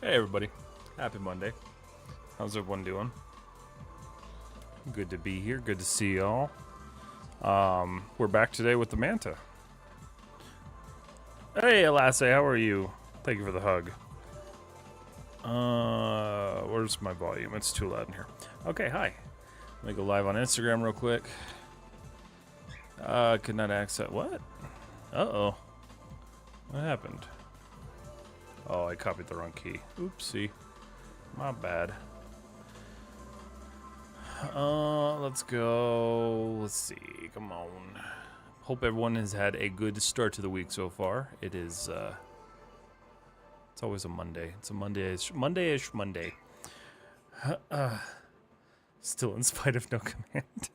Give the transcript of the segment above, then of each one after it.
Hey everybody, happy Monday. How's everyone doing? Good to be here, good to see y'all. We're back today with the Manta. Hey Elasse, how are you? Thank you for the hug. Where's my volume? It's too loud in here. Okay, hi. Let me go live on Instagram real quick. Could not access, what? Uh-oh. What happened? Oh, I copied the wrong key. Oopsie. My bad. Let's go. Let's see. Come on. Hope everyone has had a good start to the week so far. It is, it's always a Monday. It's a Monday-ish Monday. Still in spite of no command.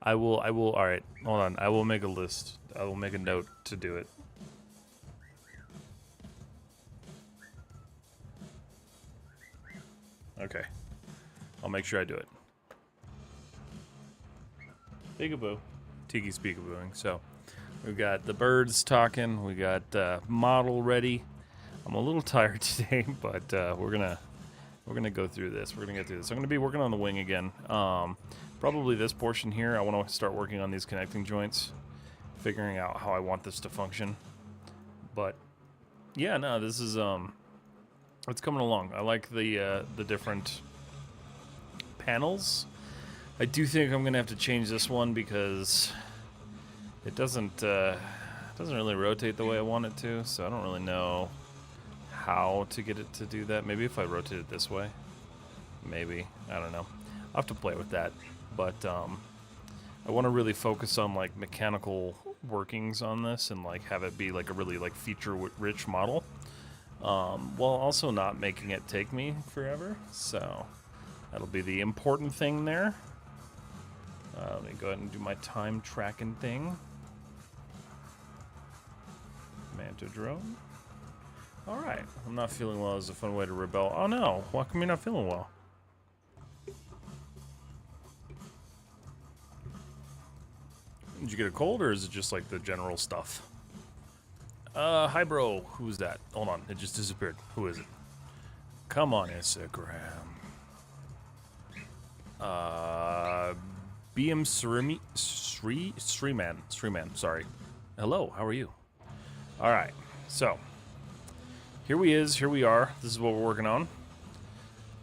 I will, alright. Hold on. I will make a list. I will make a note to do it. Okay. I'll make sure I do it. Peekaboo. Tiki's peekabooing. So, we've got the birds talking. We got model ready. I'm a little tired today, but we're gonna go through this. We're gonna get through this. I'm gonna be working on the wing again. Probably this portion here. I want to start working on these connecting joints, figuring out how I want this to function. But yeah, no, this is it's coming along. I like the different panels. I do think I'm gonna have to change this one because it doesn't really rotate the way I want it to. So I don't really know how to get it to do that. Maybe if I rotate it this way, maybe, I don't know. I'll have to play with that. But I want to really focus on like mechanical workings on this and like have it be like a really like feature-rich model. While also not making it take me forever, so that'll be the important thing there. Let me go ahead and do my time tracking thing. Manta drone. Alright, I'm not feeling well is a fun way to rebel. Oh no, why come you're not feeling well? Did you get a cold or is it just like the general stuff? Hi bro, who's that? Hold on, it just disappeared. Who is it? Come on, Instagram. BM Sreeman, sorry. Hello, how are you? Alright, so here we are. This is what we're working on.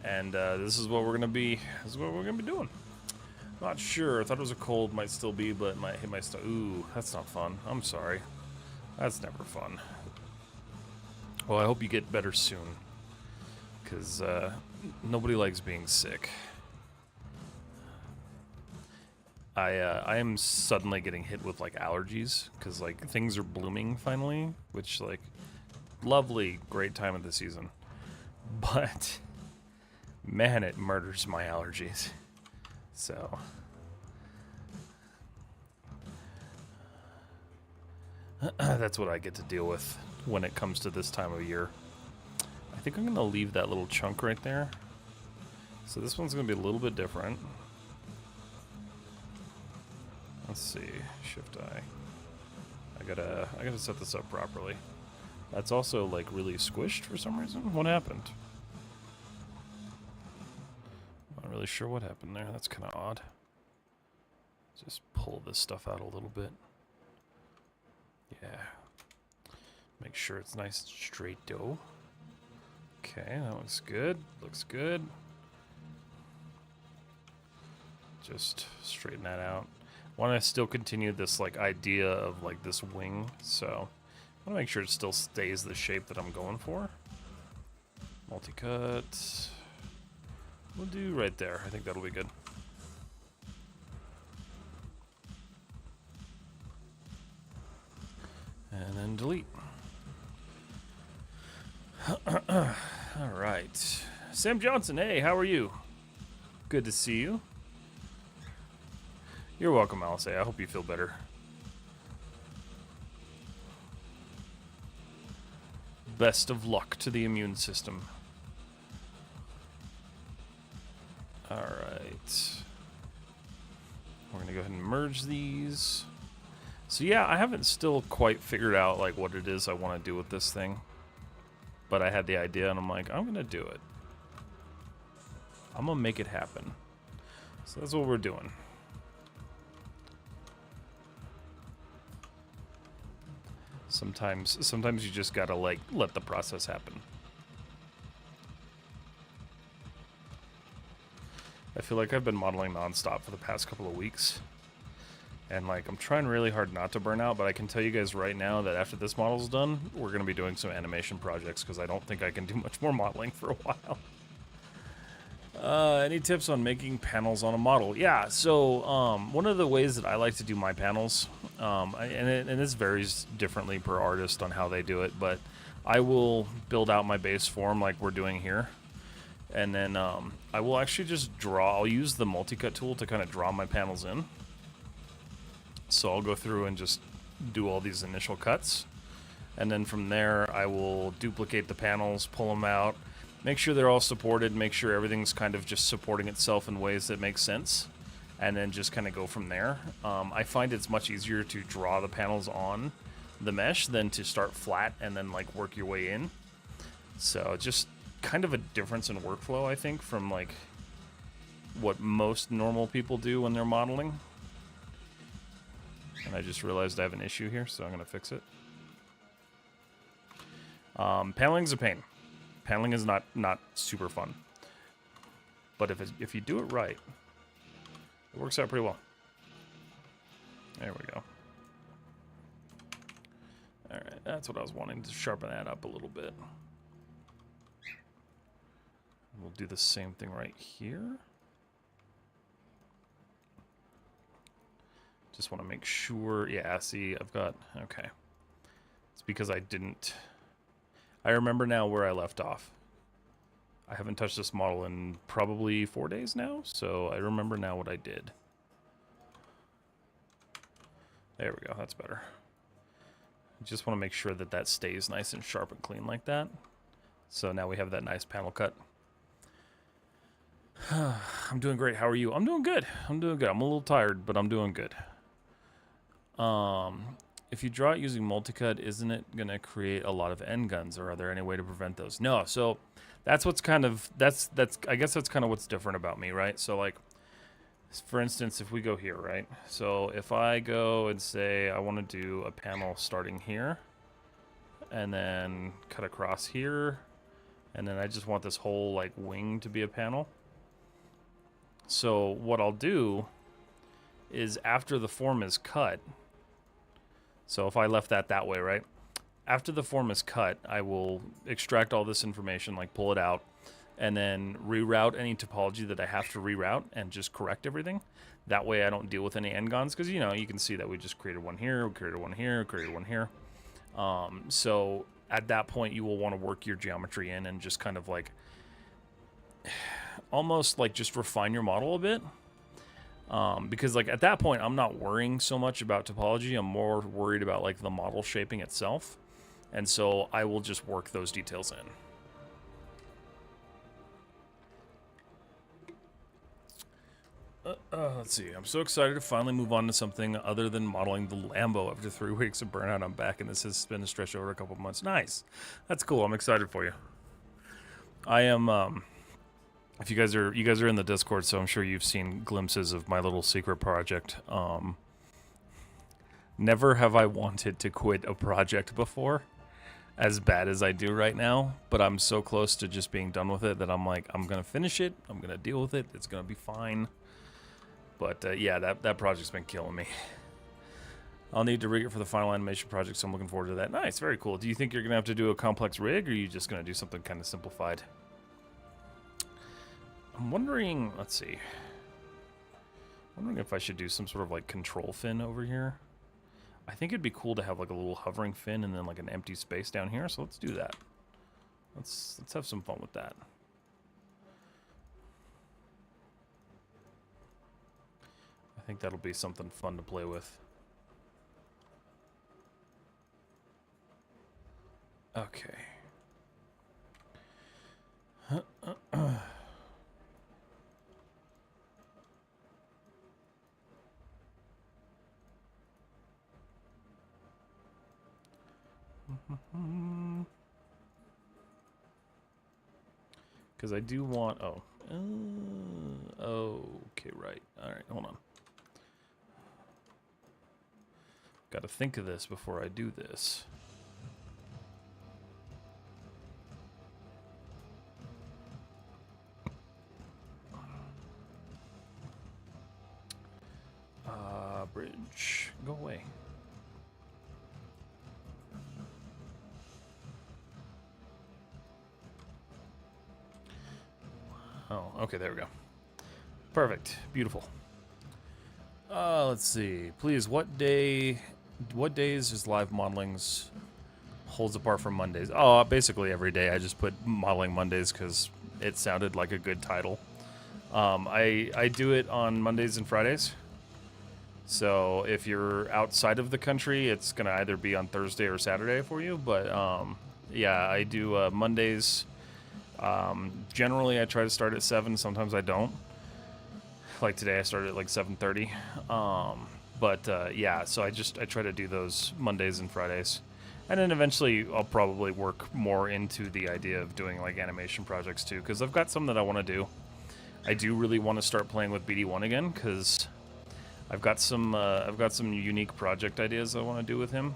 And this is what we're gonna be doing. Not sure. I thought it was a cold, might still be, but it might hit my stomach. Ooh, that's not fun. I'm sorry. That's never fun. Well, I hope you get better soon. Because nobody likes being sick. I am suddenly getting hit with like allergies. Because like things are blooming finally. Which like, lovely, great time of the season. But, man, it murders my allergies. So... that's what I get to deal with when it comes to this time of year. I think I'm going to leave that little chunk right there. So this one's going to be a little bit different. Let's see. Shift I. I gotta set this up properly. That's also like really squished for some reason. What happened? Not really sure what happened there. That's kind of odd. Just pull this stuff out a little bit. Yeah. Make sure it's nice and straight dough. Okay, that looks good. Looks good. Just straighten that out. Want to still continue this like idea of like this wing, so I want to make sure it still stays the shape that I'm going for. Multi-cut. We'll do right there. I think that'll be good. And then delete. Alright. Sam Johnson, hey, how are you? Good to see you. You're welcome, Alice. I hope you feel better. Best of luck to the immune system. Alright. We're going to go ahead and merge these. So yeah, I haven't still quite figured out like what it is I want to do with this thing. but I had the idea, and I'm like, I'm gonna do it. I'm gonna make it happen. So that's what we're doing. Sometimes you just gotta like let the process happen. I feel like I've been modeling nonstop for the past couple of weeks. And like I'm trying really hard not to burn out, but I can tell you guys right now that after this model's done, we're gonna be doing some animation projects because I don't think I can do much more modeling for a while. Any tips on making panels on a model? Yeah, so one of the ways that I like to do my panels, and this varies differently per artist on how they do it, but I will build out my base form like we're doing here. And then I will actually just draw. I'll use the multi-cut tool to kind of draw my panels in. So I'll go through and just do all these initial cuts. And then from there, I will duplicate the panels, pull them out, make sure they're all supported, make sure everything's kind of just supporting itself in ways that make sense, and then just kind of go from there. I find it's much easier to draw the panels on the mesh than to start flat and then like work your way in. So just kind of a difference in workflow, I think, from like what most normal people do when they're modeling. And I just realized I have an issue here, so I'm going to fix it. Paneling's a pain. Paneling is not super fun. But if you do it right, it works out pretty well. There we go. Alright, that's what I was wanting, to sharpen that up a little bit. We'll do the same thing right here. Just want to make sure. Yeah, see, I've got... Okay. It's because I didn't... I remember now where I left off. I haven't touched this model in probably 4 days now, so I remember now what I did. There we go, that's better. I just want to make sure that that stays nice and sharp and clean like that. So now we have that nice panel cut. I'm doing great. How are you? I'm doing good. I'm doing good. I'm a little tired, but I'm doing good. If you draw it using multi-cut, isn't it going to create a lot of end guns, or are there any way to prevent those? No. So that's what's kind of, I guess that's kind of what's different about me, right? So like, for instance, if we go here, right? So if I go and say I want to do a panel starting here and then cut across here, and then I just want this whole like wing to be a panel. So what I'll do is after the form is cut, so if I left that way, right? After the form is cut, I will extract all this information, like pull it out, and then reroute any topology that I have to reroute and just correct everything. That way I don't deal with any n-gons, because, you know, you can see that we just created one here, we created one here, created one here. So at that point, you will want to work your geometry in and just kind of like, almost like just refine your model a bit. Because like at that point, I'm not worrying so much about topology. I'm more worried about like the model shaping itself. And so I will just work those details in. Let's see. I'm so excited to finally move on to something other than modeling the Lambo. After 3 weeks of burnout, I'm back, and this has been a stretch over a couple months. Nice. That's cool. I'm excited for you. I am, if you guys are in the Discord, so I'm sure you've seen glimpses of my little secret project. Never have I wanted to quit a project before, as bad as I do right now, but I'm so close to just being done with it that I'm like, I'm going to finish it. I'm going to deal with it. It's going to be fine. But yeah, that project's been killing me. I'll need to rig it for the final animation project, so I'm looking forward to that. Nice, very cool. Do you think you're going to have to do a complex rig, or are you just going to do something kind of simplified? I'm wondering, let's see. I'm wondering if I should do some sort of like control fin over here. I think it'd be cool to have like a little hovering fin and then like an empty space down here, so let's do that. Let's have some fun with that. I think that'll be something fun to play with. Okay. Because I do want... Oh. Okay, right. Alright, hold on. Got to think of this before I do this. Bridge. Go away. Oh, okay, there we go. Perfect. Beautiful. Let's see. Please, what days is live modelings holds apart from Mondays? Oh, basically every day. I just put modeling Mondays because it sounded like a good title. I do it on Mondays and Fridays. So if you're outside of the country, it's going to either be on Thursday or Saturday for you. But yeah, I do Mondays. Generally, I try to start at 7. Sometimes I don't. Like today, I started at like 7:30. Yeah, so I try to do those Mondays and Fridays. And then eventually I'll probably work more into the idea of doing like animation projects too, because I've got some that I want to do. I do really want to start playing with BD1 again, because I've got some unique project ideas I want to do with him.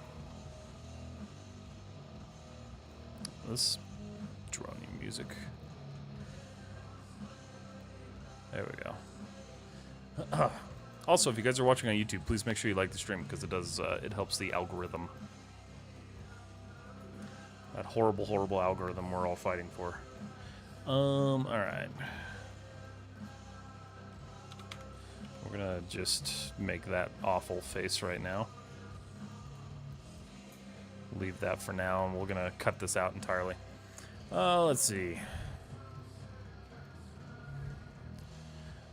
Let's draw new music. There we go. Also, if you guys are watching on YouTube, please make sure you like the stream, because it helps the algorithm. That horrible, horrible algorithm we're all fighting for. Alright. We're gonna just make that awful face right now. Leave that for now, and we're gonna cut this out entirely. Let's see.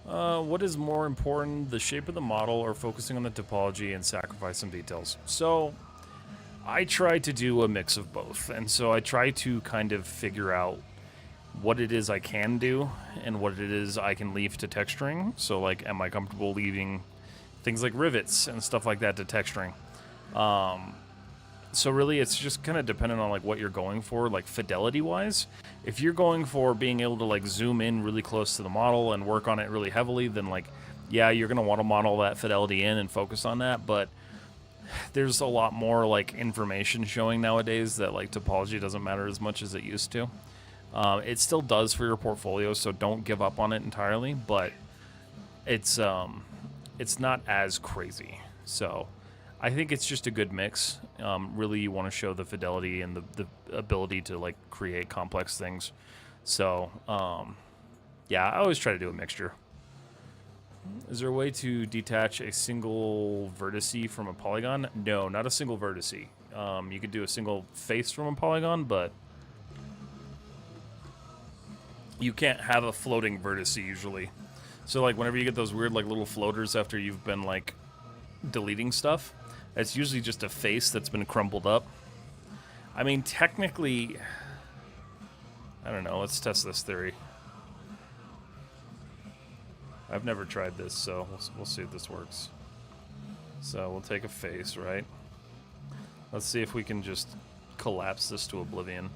What is more important, the shape of the model or focusing on the topology and sacrifice some details? So, I try to do a mix of both, and so I try to kind of figure out what it is I can do and what it is I can leave to texturing. So, like, am I comfortable leaving things like rivets and stuff like that to texturing? So really, it's just kind of dependent on like what you're going for, like fidelity-wise. If you're going for being able to like zoom in really close to the model and work on it really heavily, then like, yeah, you're gonna want to model that fidelity in and focus on that. But there's a lot more like information showing nowadays that like topology doesn't matter as much as it used to. It still does for your portfolio, so don't give up on it entirely. But it's not as crazy. So I think it's just a good mix. Really, you want to show the fidelity and the ability to like create complex things. So, yeah, I always try to do a mixture. Is there a way to detach a single vertice from a polygon? No, not a single vertice. You could do a single face from a polygon, but you can't have a floating vertice usually. So, like, whenever you get those weird like little floaters after you've been like deleting stuff, it's usually just a face that's been crumpled up. I mean, technically, I don't know. Let's test this theory. I've never tried this, so we'll see if this works. So we'll take a face, right? Let's see if we can just collapse this to oblivion.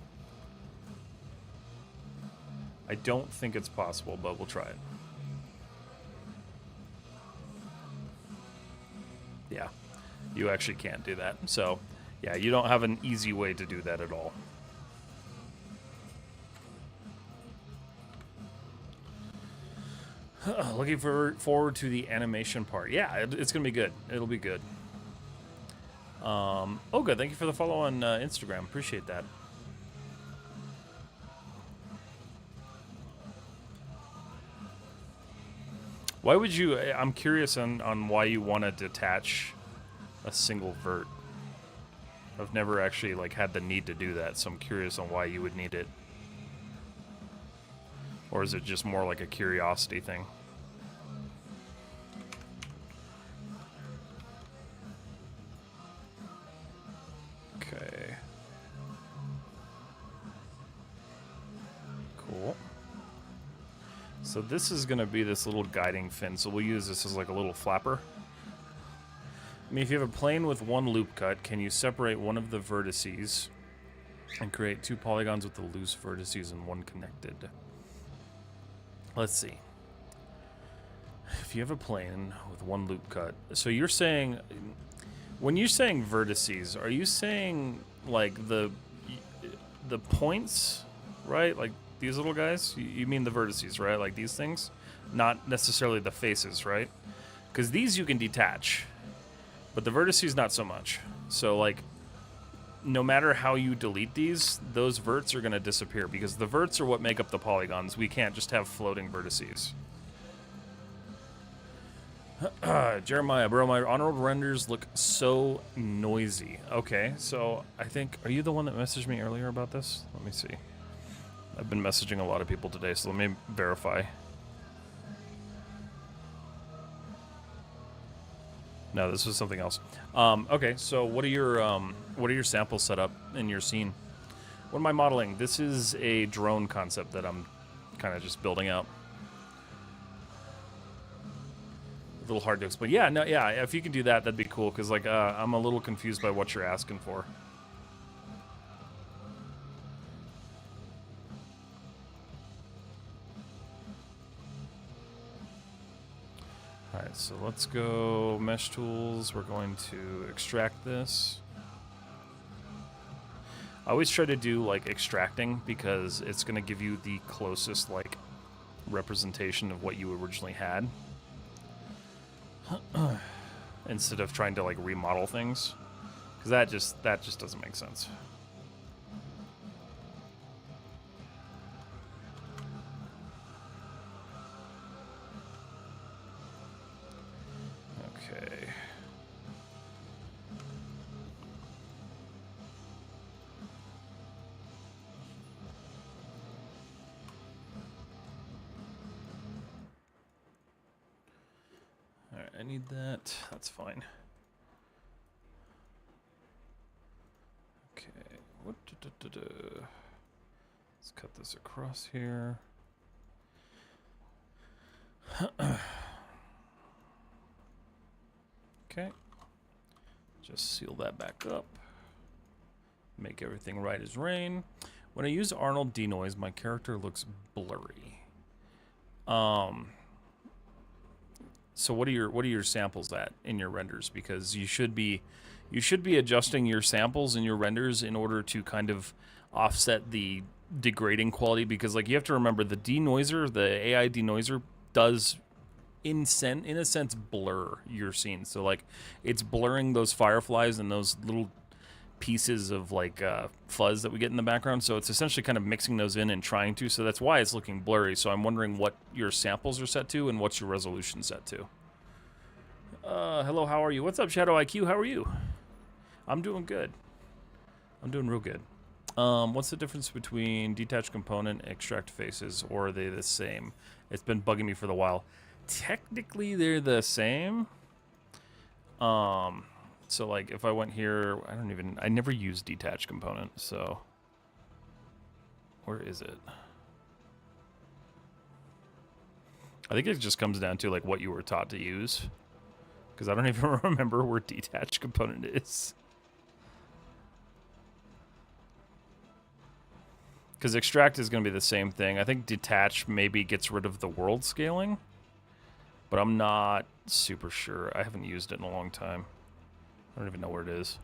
I don't think it's possible, but we'll try it. Yeah. You actually can't do that. So, yeah, you don't have an easy way to do that at all. Looking forward to the animation part. Yeah, it's going to be good. It'll be good. Olga, thank you for the follow on Instagram. Appreciate that. Why would you... I'm curious on why you want to detach a single vert. I've never actually like had the need to do that, so I'm curious on why you would need it. Or is it just more like a curiosity thing? Okay. Cool. So this is going to be this little guiding fin, so we'll use this as like a little flapper. I mean, if you have a plane with one loop cut, can you separate one of the vertices and create two polygons with the loose vertices and one connected? Let's see. If you have a plane with one loop cut, so you're saying, when you're saying vertices, are you saying like the points, right? Like these little guys? You mean the vertices, right? Like these things, not necessarily the faces, right? Because these you can detach, but the vertices not so much. So like, no matter how you delete these, those verts are going to disappear because the verts are what make up the polygons. We can't just have floating vertices. Jeremiah, bro, my on-road renders look so noisy. Okay, so I think, are you the one that messaged me earlier about this? Let me see. I've been messaging a lot of people today, so let me verify. No, this was something else. Okay, so what are your samples set up in your scene? What am I modeling? This is a drone concept that I'm kind of just building out. A little hard to explain. Yeah, no, yeah. If you can do that, that'd be cool. Cause like I'm a little confused by what you're asking for. All right, so let's go mesh tools. We're going to extract this. I always try to do like extracting because it's going to give you the closest like representation of what you originally had. Instead of trying to like remodel things, because that just doesn't make sense. Okay. All right, I need that. That's fine. Okay. What? Let's cut this across here. Okay. Just seal that back up. Make everything right as rain. When I use Arnold denoise, my character looks blurry. So what are your samples at in your renders? Because you should be adjusting your samples in your renders in order to kind of offset the degrading quality. Because like you have to remember, the denoiser, the AI denoiser, does in a sense blur your scene. So like it's blurring those fireflies and those little pieces of like fuzz that we get in the background. So it's essentially kind of mixing those in and trying to. So that's why it's looking blurry. So I'm wondering what your samples are set to and what's your resolution set to. Hello, how are you? What's up, Shadow IQ? How are you? I'm doing good. I'm doing real good. What's the difference between detached component and extract faces, or are they the same? It's been bugging me for a while. Technically, they're the same. So like if I went here, I never use detached component, so where is it? I think it just comes down to like what you were taught to use, because I don't even remember where detached component is. Because extract is going to be the same thing. I think detach maybe gets rid of the world scaling, but I'm not super sure. I haven't used it in a long time. I don't even know where it is.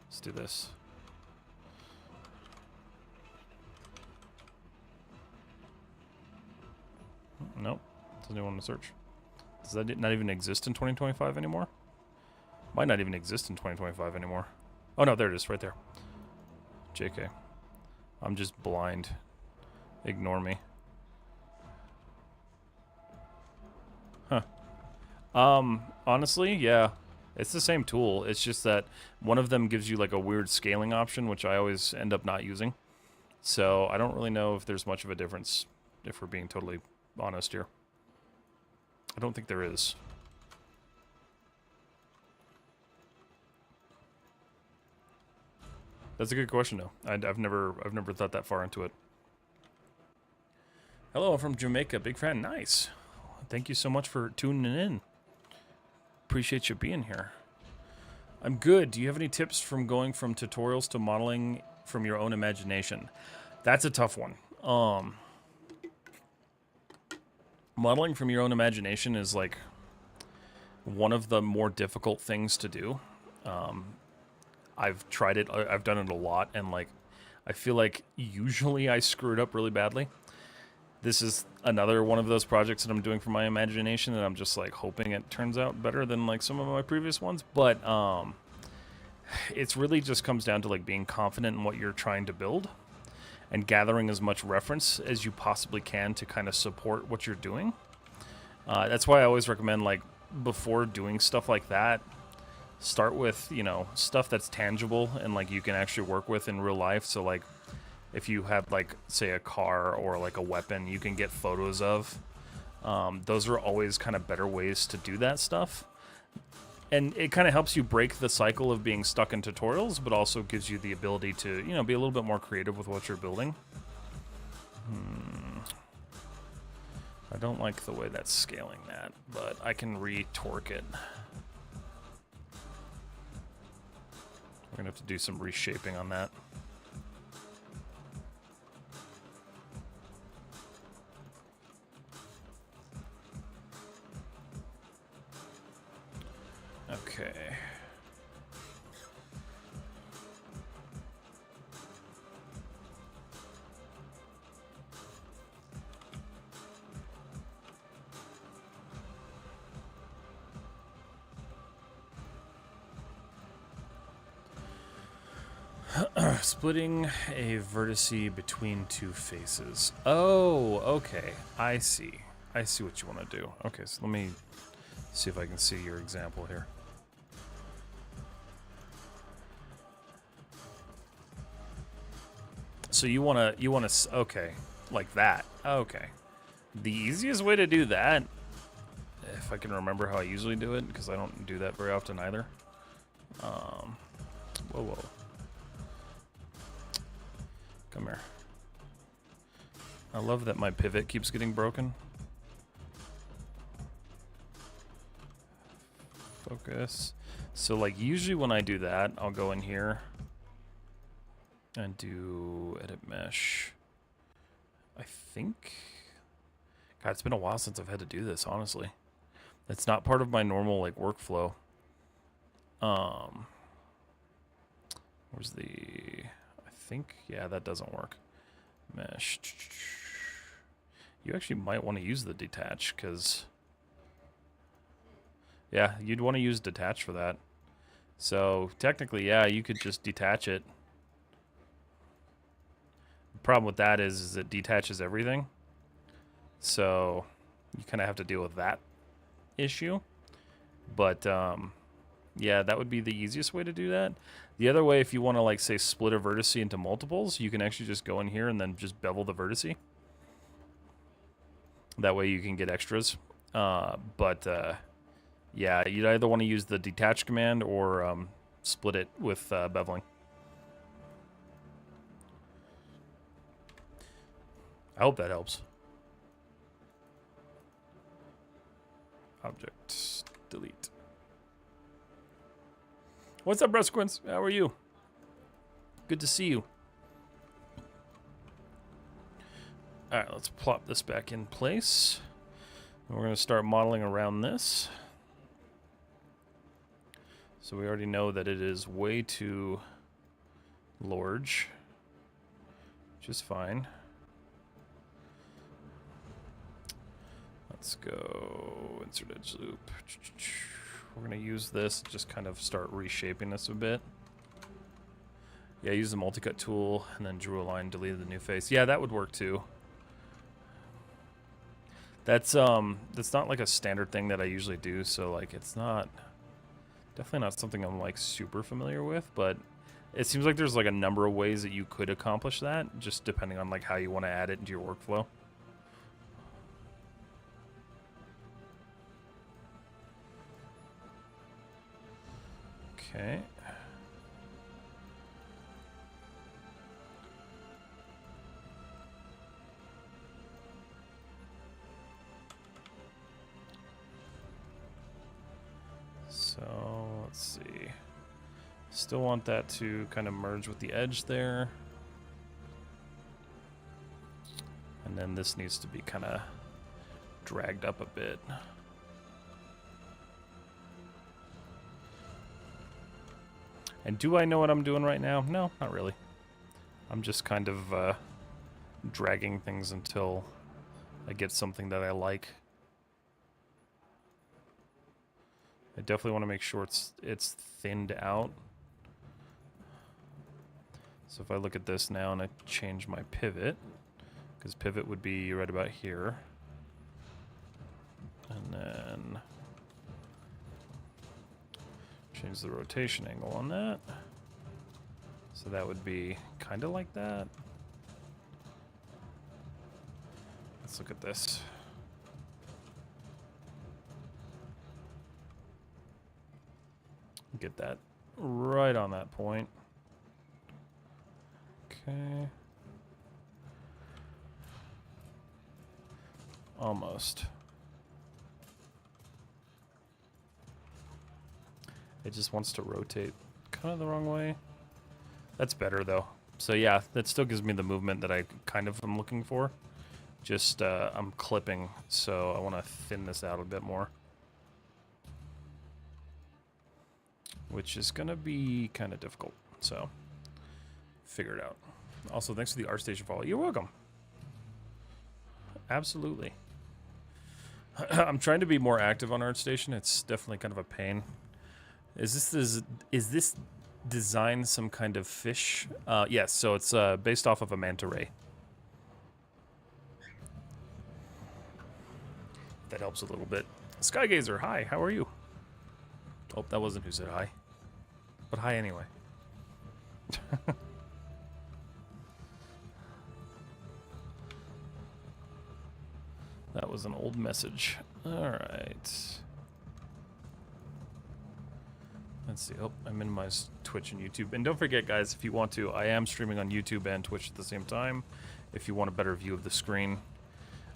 Let's do this. Nope. Doesn't even want to search. Does that not even exist in 2025 anymore? Might not even exist in 2025 anymore. Oh no, there it is, right there. JK. I'm just blind. Ignore me. Huh. Honestly, yeah. It's the same tool. It's just that one of them gives you like a weird scaling option, which I always end up not using. So I don't really know if there's much of a difference, if we're being totally honest here. I don't think there is. That's a good question, though. I've never thought that far into it. Hello, I'm from Jamaica. Big fan. Nice. Thank you so much for tuning in. Appreciate you being here. I'm good. Do you have any tips from going from tutorials to modeling from your own imagination? That's a tough one. Um, modeling from your own imagination is like one of the more difficult things to do. I've tried it. I've done it a lot, and like, I feel like usually I screw it up really badly. This is another one of those projects that I'm doing for my imagination, and I'm just like hoping it turns out better than like some of my previous ones. But it's really just comes down to like being confident in what you're trying to build and gathering as much reference as you possibly can to kind of support what you're doing. That's why I always recommend, like, before doing stuff like that, start with, you know, stuff that's tangible and like you can actually work with in real life. So like if you have like, say, a car or like a weapon you can get photos of, those are always kind of better ways to do that stuff. And it kind of helps you break the cycle of being stuck in tutorials, but also gives you the ability to, you know, be a little bit more creative with what you're building. I don't like the way that's scaling that, but I can re-torque it. We're gonna have to do some reshaping on that. Okay. Splitting a vertice between two faces. Oh, okay. I see. I see what you want to do. Okay, so let me see if I can see your example here. So you want to, okay, like that. Okay. The easiest way to do that, if I can remember how I usually do it, because I don't do that very often either. Whoa. Come here. I love that my pivot keeps getting broken. Focus. So like usually when I do that, I'll go in here and do edit mesh. I think, God, it's been a while since I've had to do this, honestly. It's not part of my normal like workflow. Where's the, I think, yeah, that doesn't work. Mesh. You actually might want to use the detach, because, yeah, you'd want to use detach for that. So technically, yeah, you could just detach it. The problem with that is it detaches everything. So you kind of have to deal with that issue. But yeah, that would be the easiest way to do that. The other way, if you want to, like, say, split a vertice into multiples, you can actually just go in here and then just bevel the vertice. That way you can get extras. Yeah, you'd either want to use the detach command or split it with beveling. I hope that helps. Object, delete. What's up, Brusquins? How are you? Good to see you. Alright, let's plop this back in place. And we're going to start modeling around this. So we already know that it is way too large, which is fine. Let's go insert edge loop. We're going to use this, just kind of start reshaping this a bit. Yeah, use the multi-cut tool and then drew a line, deleted the new face. Yeah, that would work too. That's not like a standard thing that I usually do, so like it's not, definitely not something I'm like super familiar with, but it seems like there's like a number of ways that you could accomplish that, just depending on like how you want to add it into your workflow. Okay. So let's see. Still want that to kind of merge with the edge there. And then this needs to be kind of dragged up a bit. And do I know what I'm doing right now? No, not really. I'm just kind of dragging things until I get something that I like. I definitely want to make sure it's thinned out. So if I look at this now and I change my pivot, because pivot would be right about here. And then change the rotation angle on that. So that would be kind of like that. Let's look at this. Get that right on that point. Okay. Almost. It just wants to rotate kind of the wrong way. That's better though. So yeah, that still gives me the movement that I kind of am looking for. Just I'm clipping, so I want to thin this out a bit more. Which is gonna be kind of difficult, so figure it out. Also, thanks for the ArtStation follow. You're welcome. Absolutely. I'm trying to be more active on ArtStation. It's definitely kind of a pain. Is this design some kind of fish? Yes, so it's based off of a manta ray. That helps a little bit. Skygazer, hi, how are you? Oh, that wasn't who said hi. But hi anyway. That was an old message. Alright. Let's see. Oh, I minimized Twitch and YouTube. And don't forget, guys, if you want to, I am streaming on YouTube and Twitch at the same time. If you want a better view of the screen.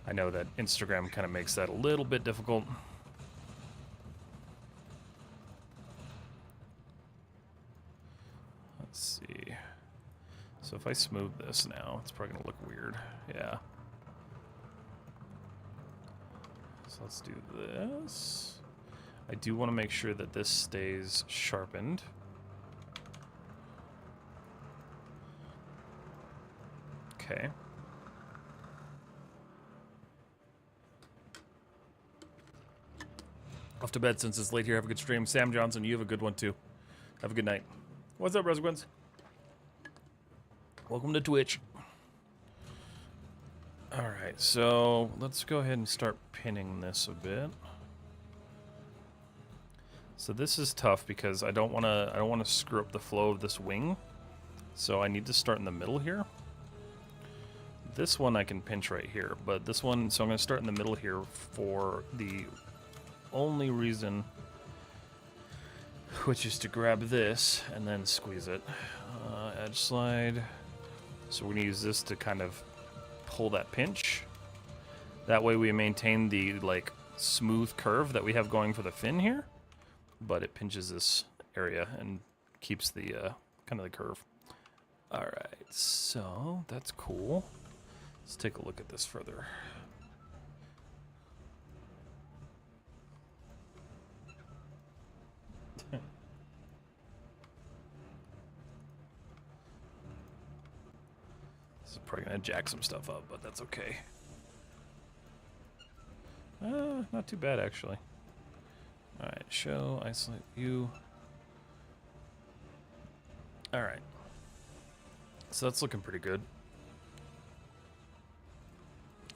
I know that Instagram kind of makes that a little bit difficult. Let's see. So if I smooth this now, it's probably going to look weird. Yeah. So let's do this. I do want to make sure that this stays sharpened. Okay. Off to bed since it's late here. Have a good stream. Sam Johnson, you have a good one too. Have a good night. What's up, Resequence? Welcome to Twitch. Alright, so let's go ahead and start pinning this a bit. So this is tough because I don't wanna screw up the flow of this wing. So I need to start in the middle here. This one I can pinch right here, but this one, so I'm gonna start in the middle here for the only reason, which is to grab this and then squeeze it. Edge slide. So we're gonna use this to kind of pull that pinch. That way we maintain the like smooth curve that we have going for the fin here, but it pinches this area and keeps the kind of the curve. All right, so that's cool. Let's take a look at this further. This is probably gonna jack some stuff up, but that's okay. Not too bad actually. All right, show, isolate view. All right. So that's looking pretty good.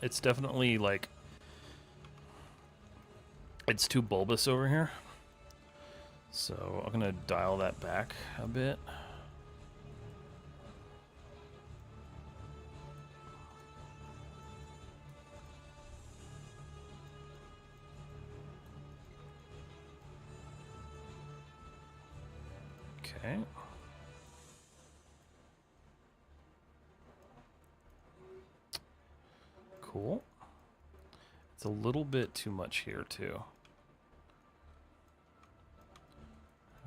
It's definitely like, it's too bulbous over here. So I'm gonna dial that back a bit. Okay. Cool. It's a little bit too much here too.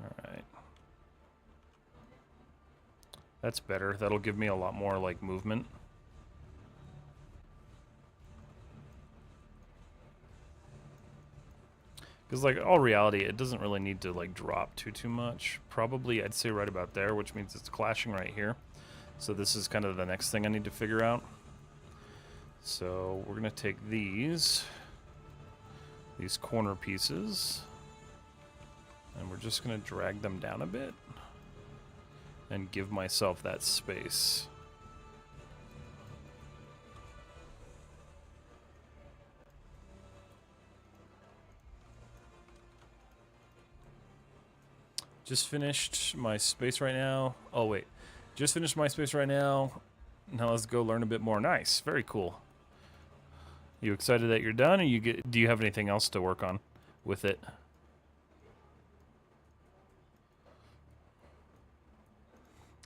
Alright. That's better. That'll give me a lot more like movement. Because, like, all reality, it doesn't really need to, like, drop too much. Probably, I'd say right about there, which means it's clashing right here. So this is kind of the next thing I need to figure out. So we're going to take these corner pieces, and we're just going to drag them down a bit and give myself that space. Just finished my space right now. Oh, wait. Just finished my space right now. Now let's go learn a bit more. Nice. Very cool. You excited that you're done, or do you have anything else to work on with it?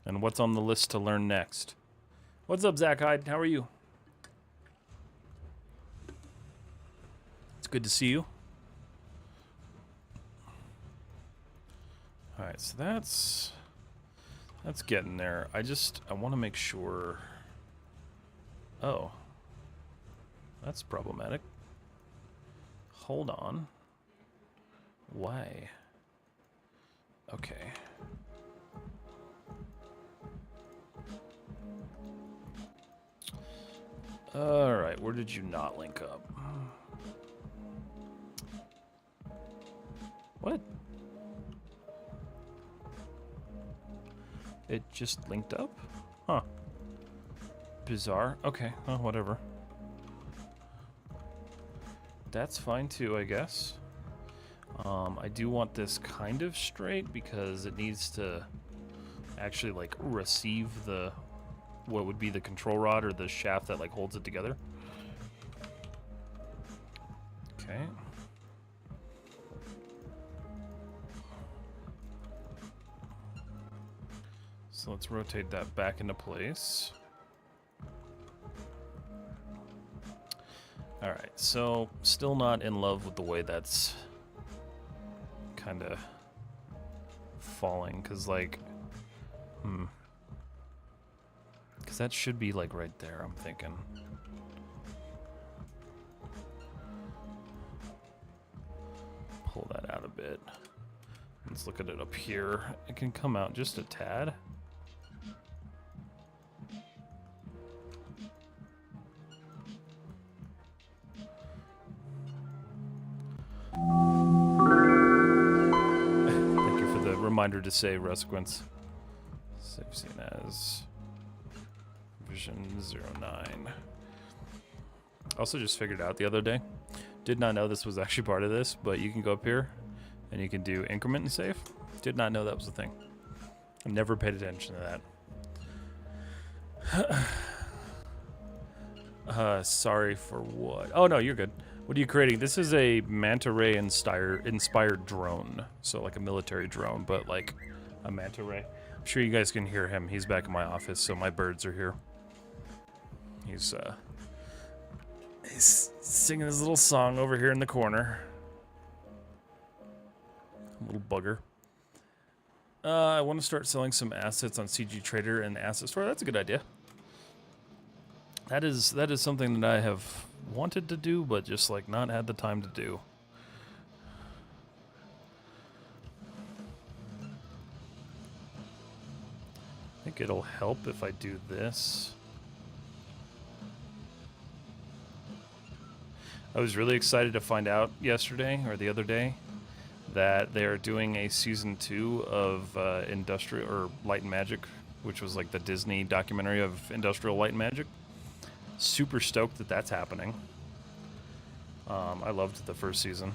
And what's on the list to learn next? What's up, Zach Hyde? How are you? It's good to see you. Alright, so that's getting there. I want to make sure... Oh. That's problematic. Hold on. Why? Okay. Alright, where did you not link up? What? It just linked up? Huh. Bizarre. Okay, well, whatever. That's fine too, I guess. I do want this kind of straight because it needs to actually, like, receive what would be the control rod or the shaft that, like, holds it together. Okay. So let's rotate that back into place. Alright, so still not in love with the way that's kind of falling, because, like, because that should be, like, right there, I'm thinking. Pull that out a bit. Let's look at it up here. It can come out just a tad. Reminder to say Resquence. Save scene as Vision 09. Also just figured out the other day. Did not know this was actually part of this, but you can go up here and you can do increment and save. Did not know that was a thing. I never paid attention to that. Sorry for what? Oh no, you're good. What are you creating? This is a manta ray inspired drone. So like a military drone, but like a manta ray. I'm sure you guys can hear him. He's back in my office, so my birds are here. He's singing his little song over here in the corner. Little bugger. I want to start selling some assets on CG Trader and Asset Store. That's a good idea. That is something that I have wanted to do, but just like not had the time to do. I think it'll help if I do this. I was really excited to find out yesterday or the other day that they are doing a season 2 of Industrial or Light and Magic, which was like the Disney documentary of Industrial Light and Magic. Super stoked that that's happening. I loved the first season,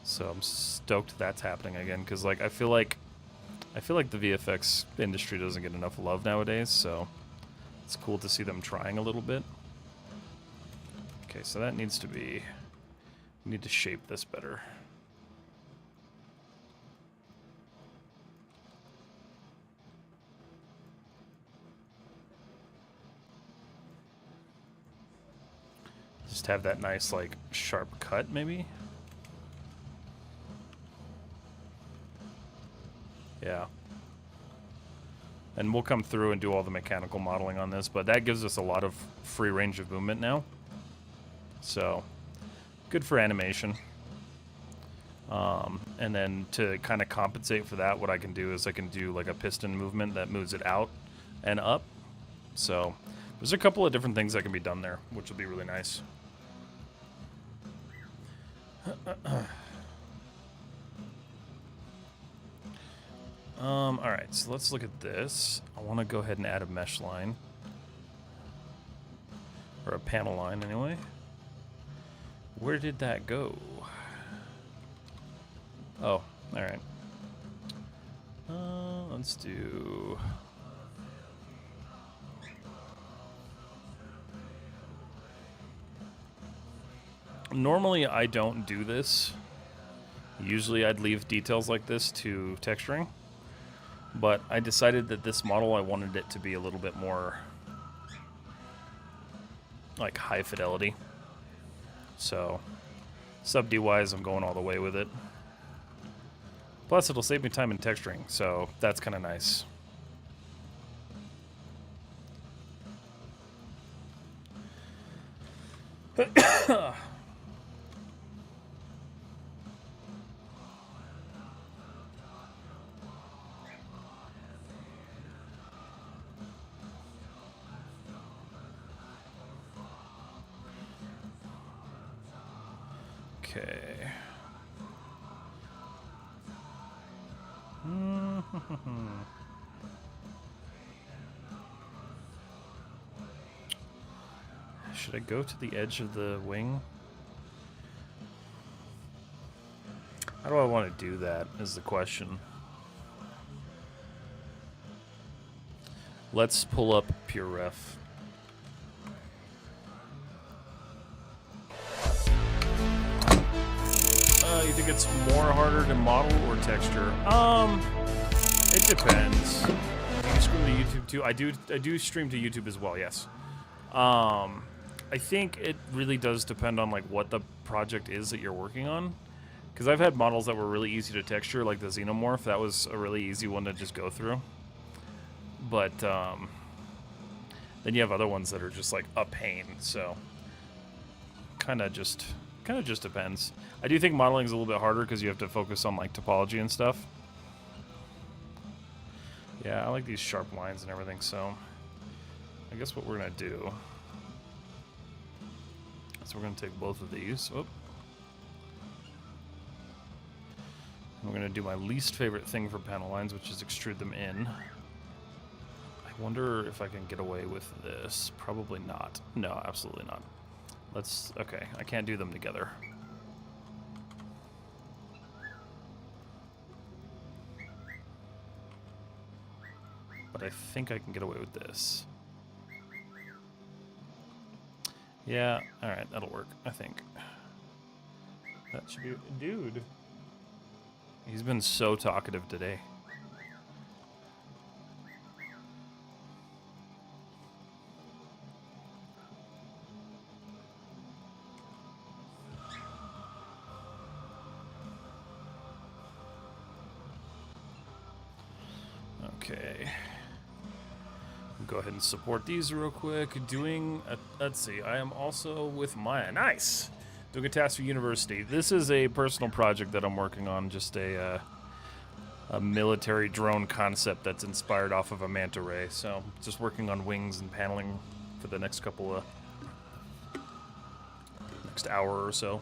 so I'm stoked that's happening again. Because like I feel like the VFX industry doesn't get enough love nowadays, so it's cool to see them trying a little bit. Okay, so that needs to be. We need to shape this better. Just have that nice, like, sharp cut, maybe? Yeah. And we'll come through and do all the mechanical modeling on this, but that gives us a lot of free range of movement now. So, good for animation. And then to kind of compensate for that, what I can do is I can do like a piston movement that moves it out and up. So there's a couple of different things that can be done there, which will be really nice. Alright, so let's look at this. I want to go ahead and add a mesh line. Or a panel line, anyway. Where did that go? Oh, alright. Let's do... Normally, I don't do this. Usually, I'd leave details like this to texturing. But I decided that this model, I wanted it to be a little bit more... like high fidelity. So, sub-D-wise, I'm going all the way with it. Plus, it'll save me time in texturing, so that's kind of nice. Okay. Should I go to the edge of the wing? How do I want to do that is the question. Let's pull up Pure Ref. You think it's more harder to model or texture? It depends. Do you stream to YouTube too? I do stream to YouTube as well, yes. I think it really does depend on like what the project is that you're working on. Because I've had models that were really easy to texture, like the Xenomorph. That was a really easy one to just go through. But then you have other ones that are just like a pain. So kind of just depends. I do think modeling is a little bit harder because you have to focus on like topology and stuff. Yeah, I like these sharp lines and everything, so I guess what we're gonna do is we're gonna take both of these. Oh. And we're gonna do my least favorite thing for panel lines, which is extrude them in. I wonder if I can get away with this. Probably not. No, absolutely not. Okay, I can't do them together. But I think I can get away with this. Yeah, alright, that'll work, I think. That should be... Dude! He's been so talkative today. Okay. Go ahead and support these real quick. Let's see, I am also with Maya. Nice! Doing a task for university. This is a personal project that I'm working on, just a military drone concept that's inspired off of a Manta ray. So, just working on wings and paneling for the next next hour or so.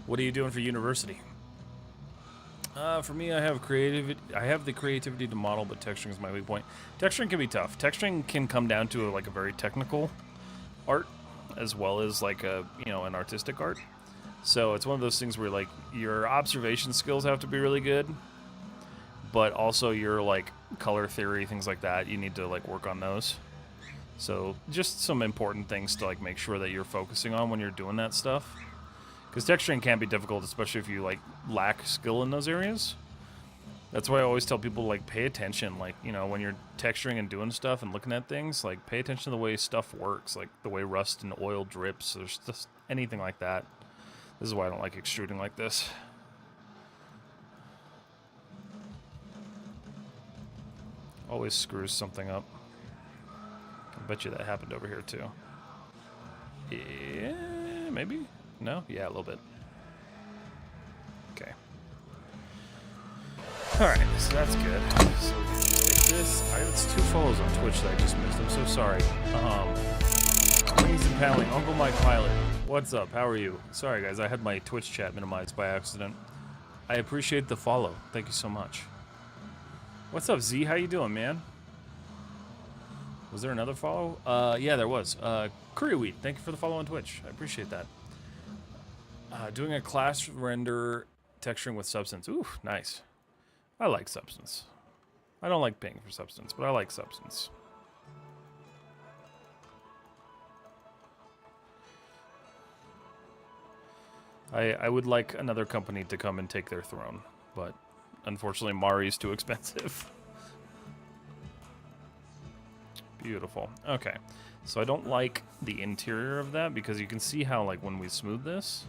What are you doing for university? For me, I have the creativity to model, but texturing is my weak point. Texturing can be tough. Texturing can come down to a very technical art, as well as like an artistic art. So it's one of those things where like your observation skills have to be really good, but also your like color theory, things like that, you need to like work on those. So just some important things to like make sure that you're focusing on when you're doing that stuff. Because texturing can be difficult, especially if you like lack skill in those areas. That's why I always tell people like pay attention, like when you're texturing and doing stuff and looking at things, like pay attention to the way stuff works, like the way rust and oil drips. There's just anything like that. This is why I don't like extruding like this. Always screws something up. I bet you that happened over here too. Yeah. Maybe? No? Yeah, a little bit. Okay. Alright, so that's good. So we can take this. It's 2 follows on Twitch that I just missed. I'm so sorry. Wings and paddling. Uncle Mike Pilot. What's up? How are you? Sorry, guys. I had my Twitch chat minimized by accident. I appreciate the follow. Thank you so much. What's up, Z? How you doing, man? Was there another follow? Yeah, there was. Curryweed, thank you for the follow on Twitch. I appreciate that. Doing a class render texturing with Substance. Ooh, nice. I like Substance. I don't like paying for Substance, but I like Substance. I would like another company to come and take their throne, but unfortunately Mari's too expensive. Beautiful. Okay. So I don't like the interior of that because you can see how, like, when we smooth this,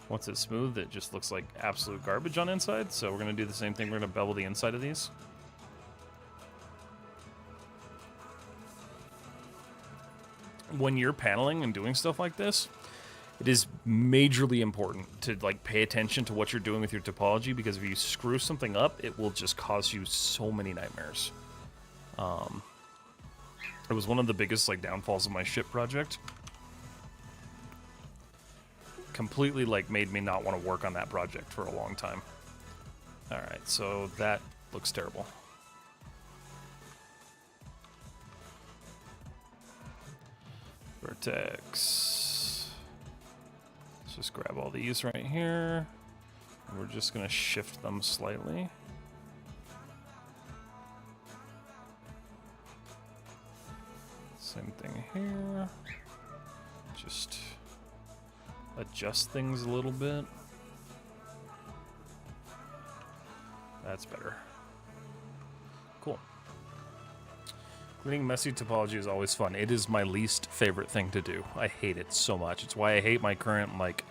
once it's smooth, it just looks like absolute garbage on inside. So we're going to do the same thing. We're going to bevel the inside of these. When you're paneling and doing stuff like this, it is majorly important to, like, pay attention to what you're doing with your topology, because if you screw something up, it will just cause you so many nightmares. It was one of the biggest, like, downfalls of my ship project. Completely, like, made me not want to work on that project for a long time. Alright, so that looks terrible. Vertex. Let's just grab all these right here. And we're just going to shift them slightly. Same thing here. Just adjust things a little bit. That's better. Cool. Cleaning messy topology is always fun. It is my least favorite thing to do. I hate it so much. It's why I hate my current, like,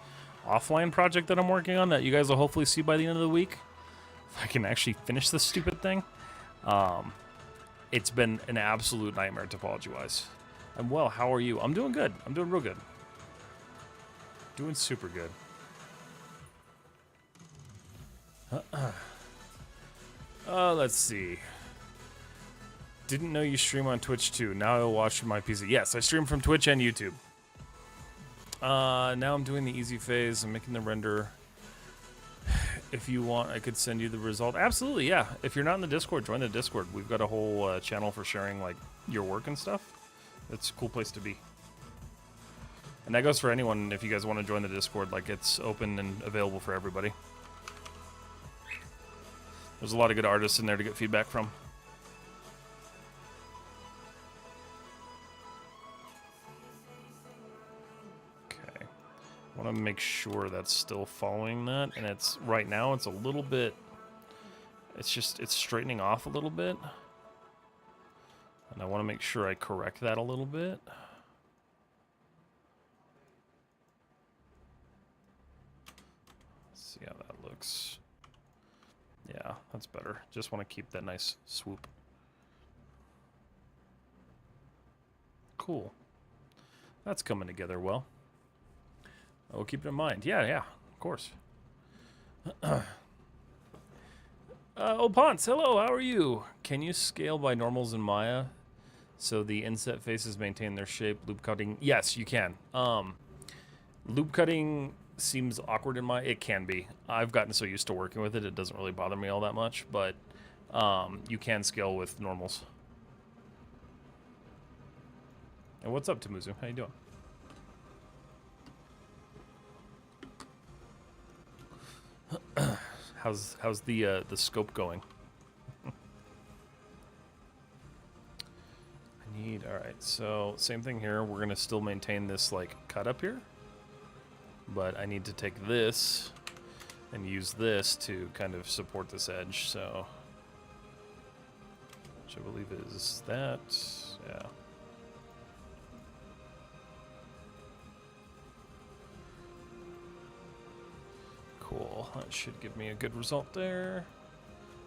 offline project that I'm working on that you guys will hopefully see by the end of the week. If I can actually finish this stupid thing. It's been an absolute nightmare topology-wise. I'm well. How are you? I'm doing good. I'm doing real good. Doing super good. Let's see. Didn't know you stream on Twitch too. Now I'll watch from my PC. Yes, I stream from Twitch and YouTube. Now I'm doing the easy phase. I'm making the render. If you want, I could send you the result. Absolutely, yeah. If you're not in the Discord, join the Discord. We've got a whole channel for sharing, like, your work and stuff. It's a cool place to be. And that goes for anyone. If you guys want to join the Discord, like, it's open and available for everybody. There's a lot of good artists in there to get feedback from. Okay. I want to make sure that's still following that. And it's, right now, it's a little bit, it's straightening off a little bit. And I want to make sure I correct that a little bit. Let's see how that looks. Yeah, that's better. Just want to keep that nice swoop. Cool. That's coming together well. We'll keep it in mind. Yeah, of course. Oh, Ponce, hello, how are you? Can you scale by normals in Maya so the inset faces maintain their shape? Loop cutting, yes, you can. Loop cutting seems awkward in Maya. It can be. I've gotten so used to working with it, it doesn't really bother me all that much, but you can scale with normals. And what's up, Tamuzu? How you doing? How's the scope going? Alright, so same thing here. We're gonna still maintain this, like, cut up here. But I need to take this and use this to kind of support this edge, so, which I believe is that, yeah. Cool, that should give me a good result there.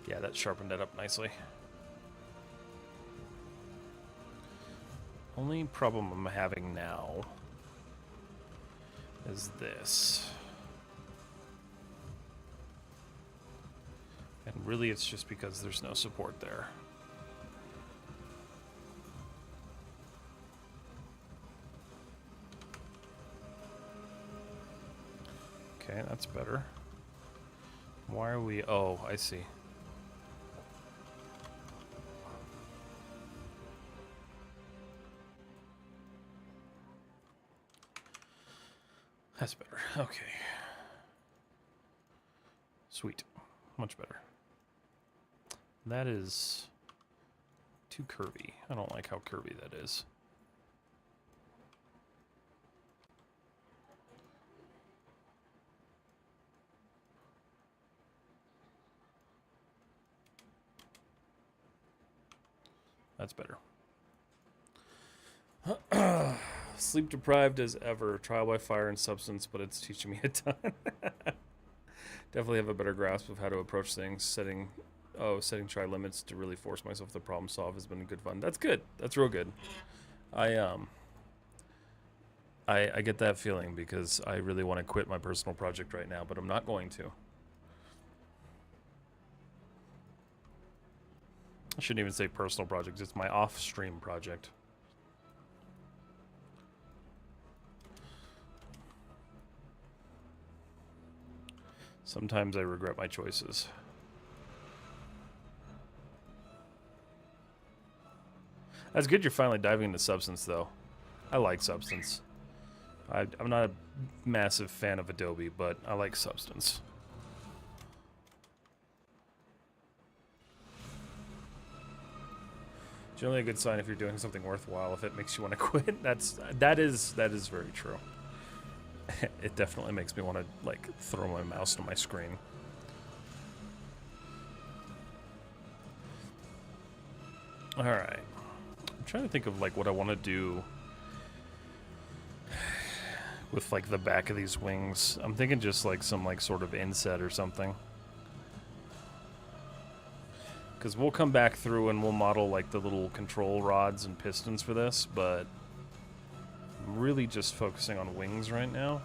Yeah, that sharpened it up nicely. Only problem I'm having now is this. And really it's just because there's no support there. Okay, that's better. Why are we... Oh, I see. That's better. Okay. Sweet. Much better. That is too curvy. I don't like how curvy that is. That's better. Sleep deprived as ever. Trial by fire and substance, but it's teaching me a ton. Definitely have a better grasp of how to approach things. Setting try limits to really force myself to problem solve has been good fun. That's good. That's real good. I get that feeling because I really want to quit my personal project right now, but I'm not going to. I shouldn't even say personal project. It's my off-stream project. Sometimes I regret my choices. That's good you're finally diving into Substance, though. I like Substance. I'm not a massive fan of Adobe, but I like Substance. Generally a good sign if you're doing something worthwhile if it makes you want to quit. That is very true. It definitely makes me want to like throw my mouse to my screen. All right. I'm trying to think of like what I want to do with like the back of these wings. I'm thinking just like some like sort of inset or something. Because we'll come back through and we'll model like the little control rods and pistons for this, but I'm really just focusing on wings right now.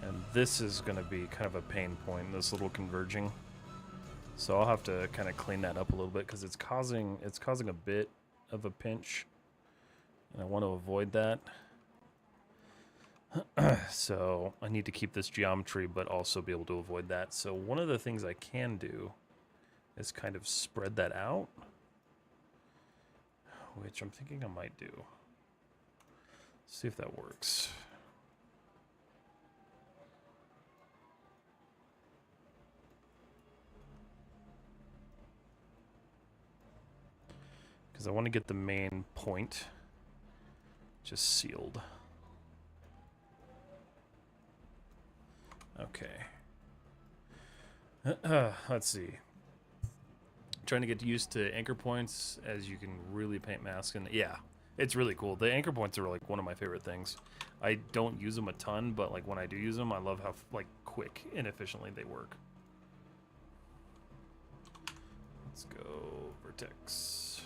And this is going to be kind of a pain point, this little converging. So I'll have to kind of clean that up a little bit because it's causing a bit of a pinch. And I want to avoid that. So I need to keep this geometry, but also be able to avoid that. So one of the things I can do is kind of spread that out, which I'm thinking I might do. See if that works. Because I want to get the main point just sealed. Okay. Let's see. Trying to get used to anchor points as you can really paint mask, and yeah, it's really cool. The anchor points are like one of my favorite things. I don't use them a ton, but like when I do use them, I love how like quick and efficiently they work. Let's go vertex.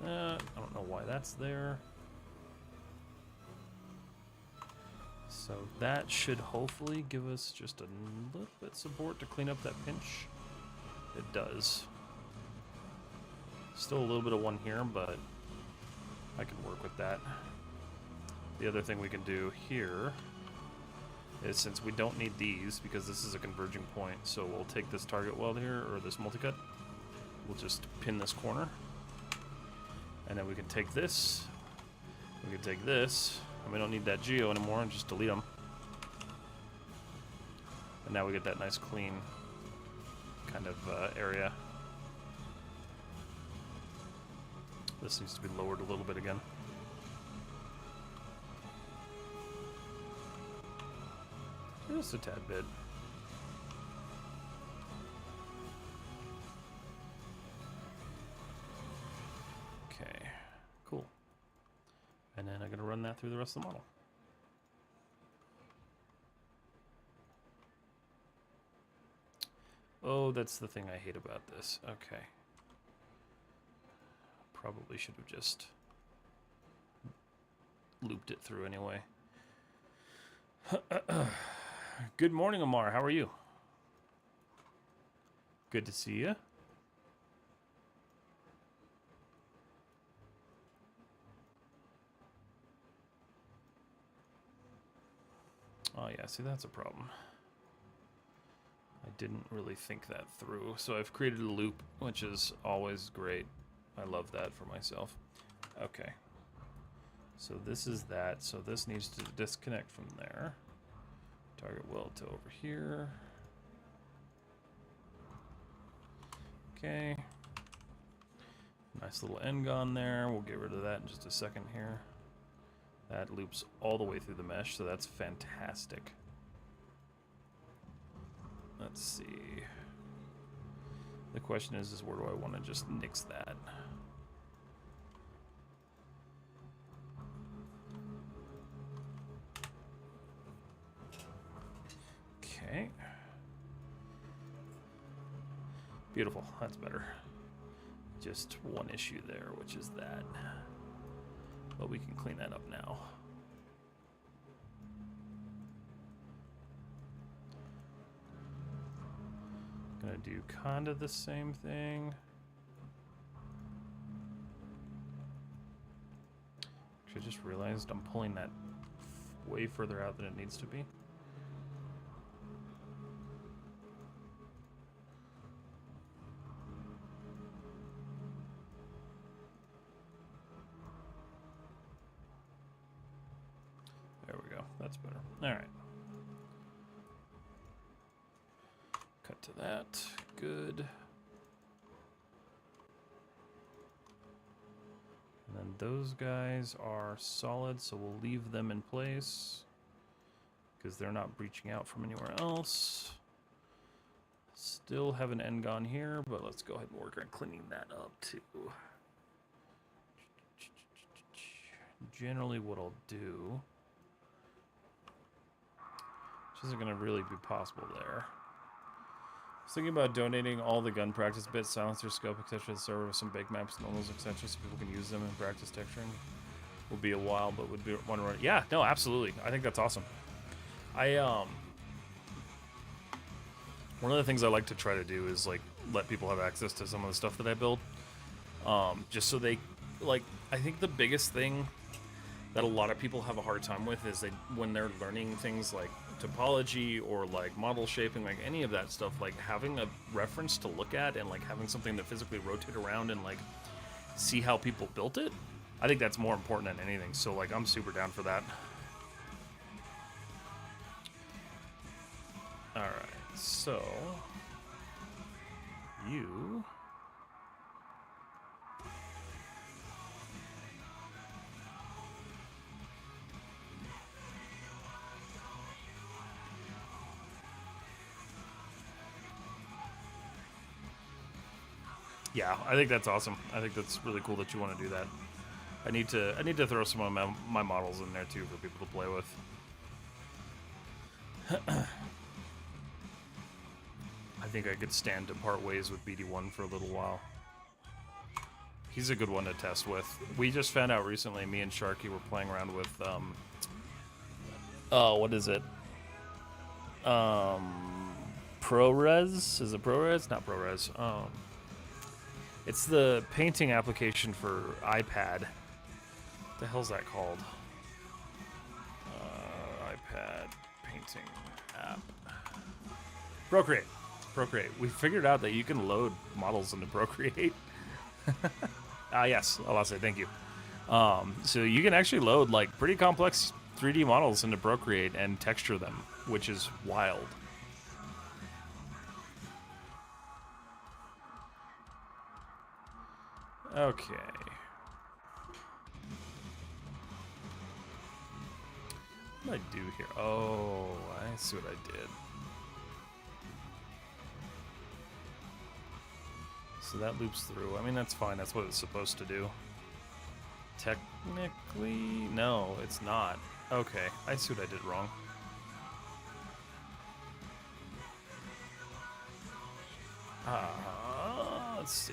I don't know why that's there. So that should hopefully give us just a little bit of support to clean up that pinch. It does. Still a little bit of one here, but I can work with that. The other thing we can do here is, since we don't need these because this is a converging point, so we'll take this target weld here, or this multicut. We'll just pin this corner. And then we can take this, we can take this, and we don't need that geo anymore, and just delete them. And now we get that nice clean kind of area. This needs to be lowered a little bit again. Just a tad bit. Cool. And then I'm going to run that through the rest of the model. Oh, that's the thing I hate about this. Okay. Probably should have just looped it through anyway. Good morning, Amar. How are you? Good to see you. Oh yeah, see, that's a problem. I didn't really think that through. So I've created a loop, which is always great. I love that for myself. Okay. So this is that. So this needs to disconnect from there. Target weld to over here. Okay. Nice little N-gon there. We'll get rid of that in just a second here. That loops all the way through the mesh, so that's fantastic. Let's see. The question is where do I want to just nix that? Okay. Beautiful. That's better. Just one issue there, which is that. But we can clean that up now. Gonna do kind of the same thing. Actually, I just realized I'm pulling that way further out than it needs to be. There we go. That's better. All right. Cut to that. Good. And then those guys are solid, so we'll leave them in place because they're not breaching out from anywhere else. Still have an N-gon here, but let's go ahead and work on cleaning that up too. Generally what I'll do, which isn't going to really be possible there. I was thinking about donating all the gun practice bits, silencer, scope, etc. to the server with some bake maps, normals, etc. so people can use them in practice texturing. Will be a while, but would be one run. Yeah, no, absolutely. I think that's awesome. One of the things I like to try to do is like let people have access to some of the stuff that I build. Just so they like, I think the biggest thing that a lot of people have a hard time with is when they're learning things like topology or like model shaping, like any of that stuff, like having a reference to look at and like having something to physically rotate around and like see how people built it, I think that's more important than anything. So like I'm super down for that. All right, so you yeah, I think that's awesome. I think that's really cool that you want to do that. I need to throw some of my models in there too for people to play with. I think I could stand to part ways with BD1 for a little while. He's a good one to test with. We just found out recently, me and Sharky were playing around with what is it? ProRes? Is it ProRes? Not ProRes. It's the painting application for iPad. What the hell's that called? iPad painting app. Procreate. Procreate. We figured out that you can load models into Procreate. Yes, I'll say thank you. So you can actually load like pretty complex 3D models into Procreate and texture them, which is wild. Okay. What did I do here? Oh, I see what I did. So that loops through. I mean, that's fine. That's what it's supposed to do. Technically, no, it's not. Okay, I see what I did wrong. Let's see.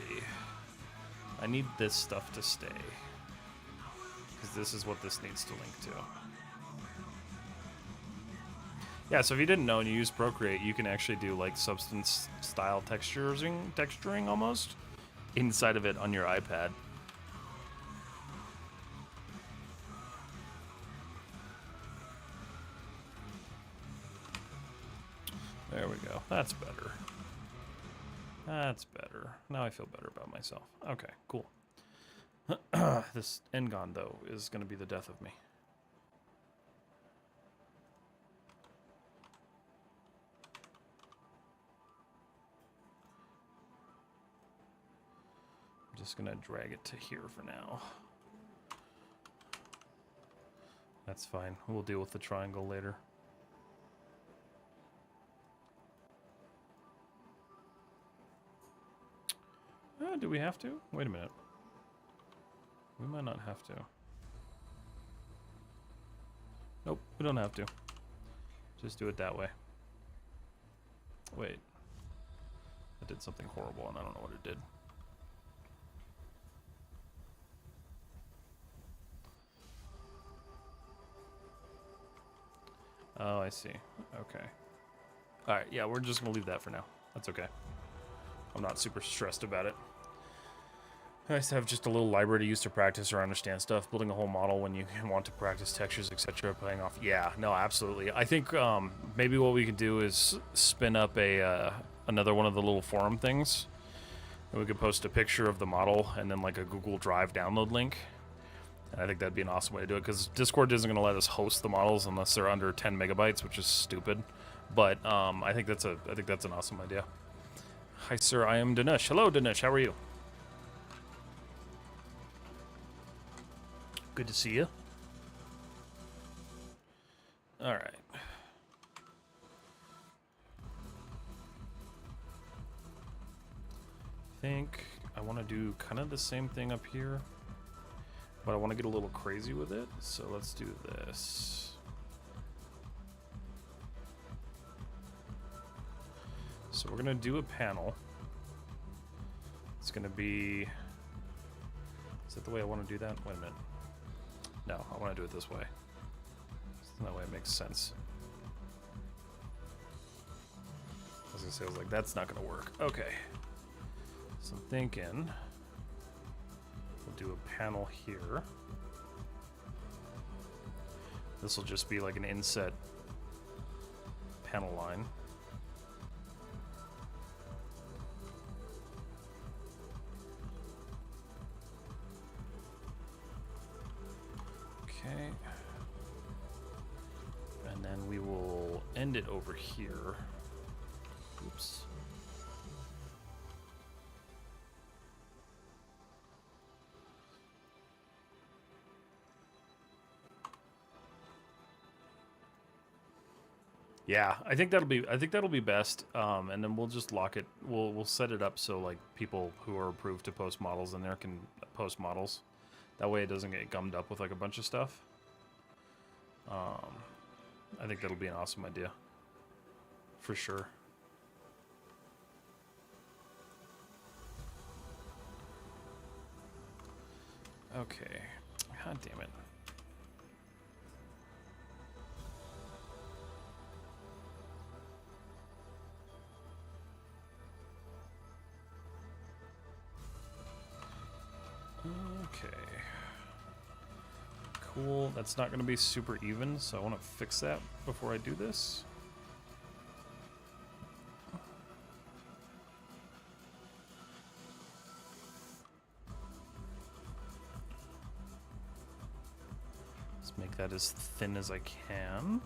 I need this stuff to stay. Because this is what this needs to link to. Yeah, so if you didn't know and you use Procreate, you can actually do like substance style texturing almost inside of it on your iPad. There we go. That's better. That's better. Now I feel better about myself. Okay, cool. This Engon, though, is going to be the death of me. I'm just going to drag it to here for now. That's fine. We'll deal with the triangle later. Do we have to? Wait a minute. We might not have to. Nope, we don't have to. Just do it that way. Wait. I did something horrible and I don't know what it did. Oh, I see. Okay. Alright, yeah, we're just gonna leave that for now. That's okay. I'm not super stressed about it. Nice to have just a little library to use to practice or understand stuff. Building a whole model when you want to practice textures, etc. Playing off. Yeah, no, absolutely. I think maybe what we could do is spin up a another one of the little forum things. And we could post a picture of the model and then like a Google Drive download link. And I think that'd be an awesome way to do it because Discord isn't going to let us host the models unless they're under 10 megabytes, which is stupid. But I think that's an awesome idea. Hi, sir. I am Dinesh. Hello, Dinesh. How are you? Good to see you. All right. I think I want to do kind of the same thing up here, but I want to get a little crazy with it. So let's do this. So we're going to do a panel. It's going to be... Is that the way I want to do that? Wait a minute. No, I want to do it this way. So that way it makes sense. I was going to say, I was like, that's not going to work. Okay. So I'm thinking we'll do a panel here. This will just be like an inset panel line. Okay. And then we will end it over here. Oops. Yeah, I think that'll be best. And then we'll just lock it. We'll set it up so like people who are approved to post models in there can post models. That way it doesn't get gummed up with like a bunch of stuff. I think that'll be an awesome idea. For sure. Okay. God damn it. Okay. Cool. That's not going to be super even, so I want to fix that before I do this. Let's make that as thin as I can.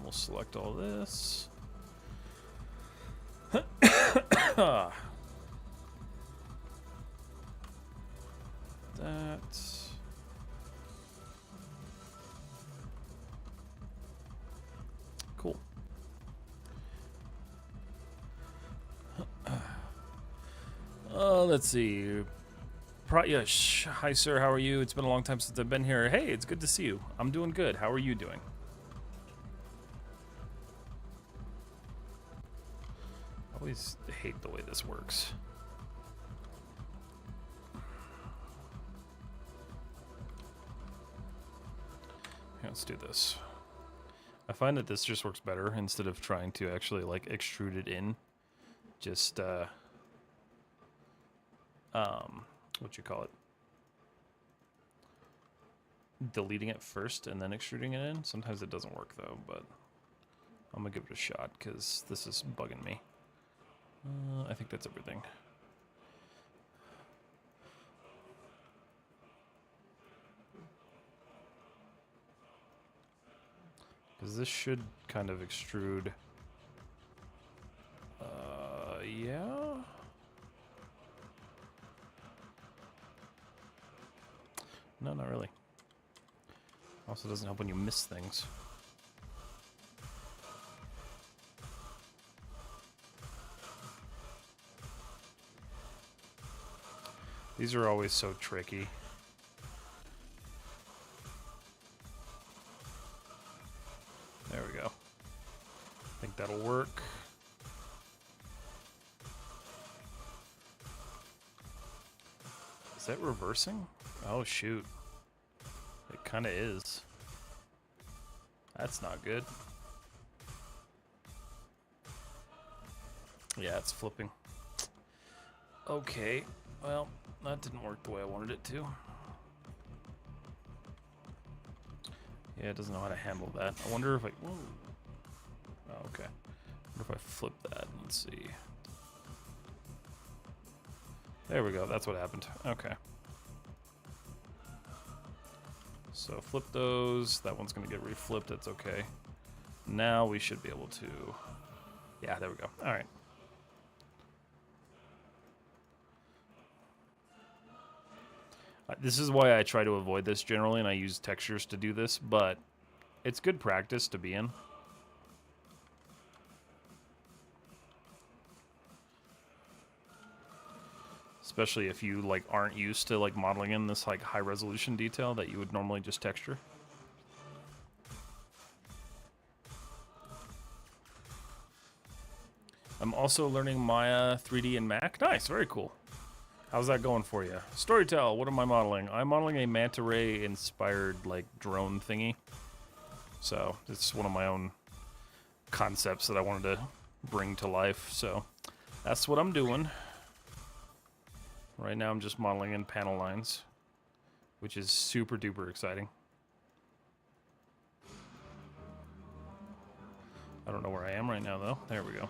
We'll select all this. That. Cool. Let's see. Pratyush, hi sir, how are you? It's been a long time since I've been here. Hey, it's good to see you. I'm doing good. How are you doing? I always hate the way this works. Okay, let's do this. I find that this just works better instead of trying to actually like extrude it in. Just what you call it? Deleting it first and then extruding it in. Sometimes it doesn't work though, but I'm gonna give it a shot because this is bugging me. I think that's everything. Because this should kind of extrude. Yeah. No, not really. Also doesn't help when you miss things. These are always so tricky. There we go. I think that'll work. Is that reversing? Oh, shoot. It kind of is. That's not good. Yeah, it's flipping. Okay, well, that didn't work the way I wanted it to. Yeah, it doesn't know how to handle that. I wonder if I... Whoa. Oh, okay. I wonder if I flip that. Let's see. There we go. That's what happened. Okay. So flip those. That one's going to get reflipped. That's okay. Now we should be able to... Yeah, there we go. All right. This is why I try to avoid this generally, and I use textures to do this, but it's good practice to be in. Especially if you like aren't used to like modeling in this like high resolution detail that you would normally just texture. I'm also learning Maya 3D and Mac. Nice, very cool. How's that going for you? Storytell, what am I modeling? I'm modeling a manta ray inspired like drone thingy. So it's one of my own concepts that I wanted to bring to life. So that's what I'm doing. Right now I'm just modeling in panel lines, which is super duper exciting. I don't know where I am right now though. There we go.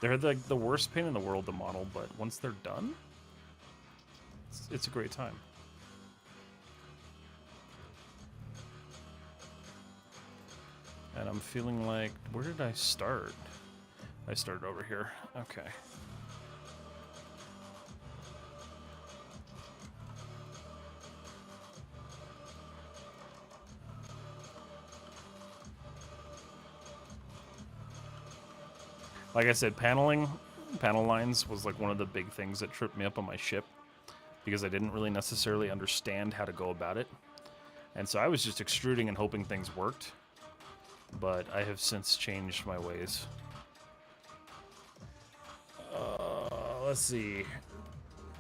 They're like the worst pain in the world to model, but once they're done, it's a great time. And I'm feeling like, where did I start? I started over here. Okay. Like I said, panel lines was like one of the big things that tripped me up on my ship because I didn't really necessarily understand how to go about it. And so I was just extruding and hoping things worked. But I have since changed my ways. Let's see.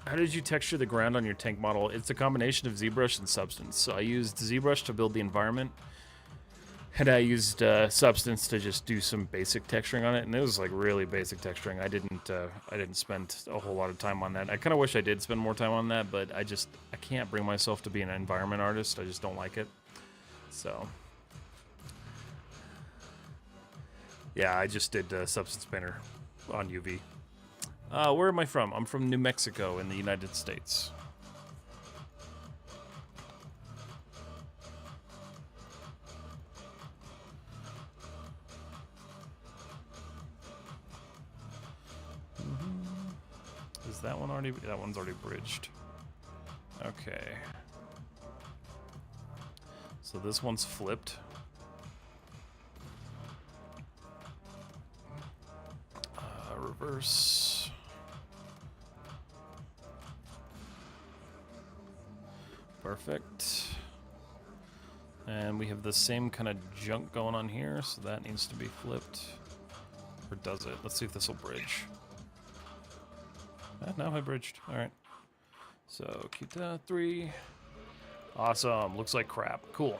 How did you texture the ground on your tank model? It's a combination of ZBrush and Substance. So I used ZBrush to build the environment. And I used Substance to just do some basic texturing on it, and it was like really basic texturing. I didn't spend a whole lot of time on that. I kind of wish I did spend more time on that, but I can't bring myself to be an environment artist. I just don't like it. So yeah, I just did Substance Painter on UV. Where am I from? I'm from New Mexico in the United States. Is that one already? That one's already bridged. Okay. So this one's flipped. Reverse. Perfect. And we have the same kind of junk going on here, so that needs to be flipped. Or does it? Let's see if this will bridge. No, I bridged. Alright. So, keep that 3. Awesome. Looks like crap. Cool.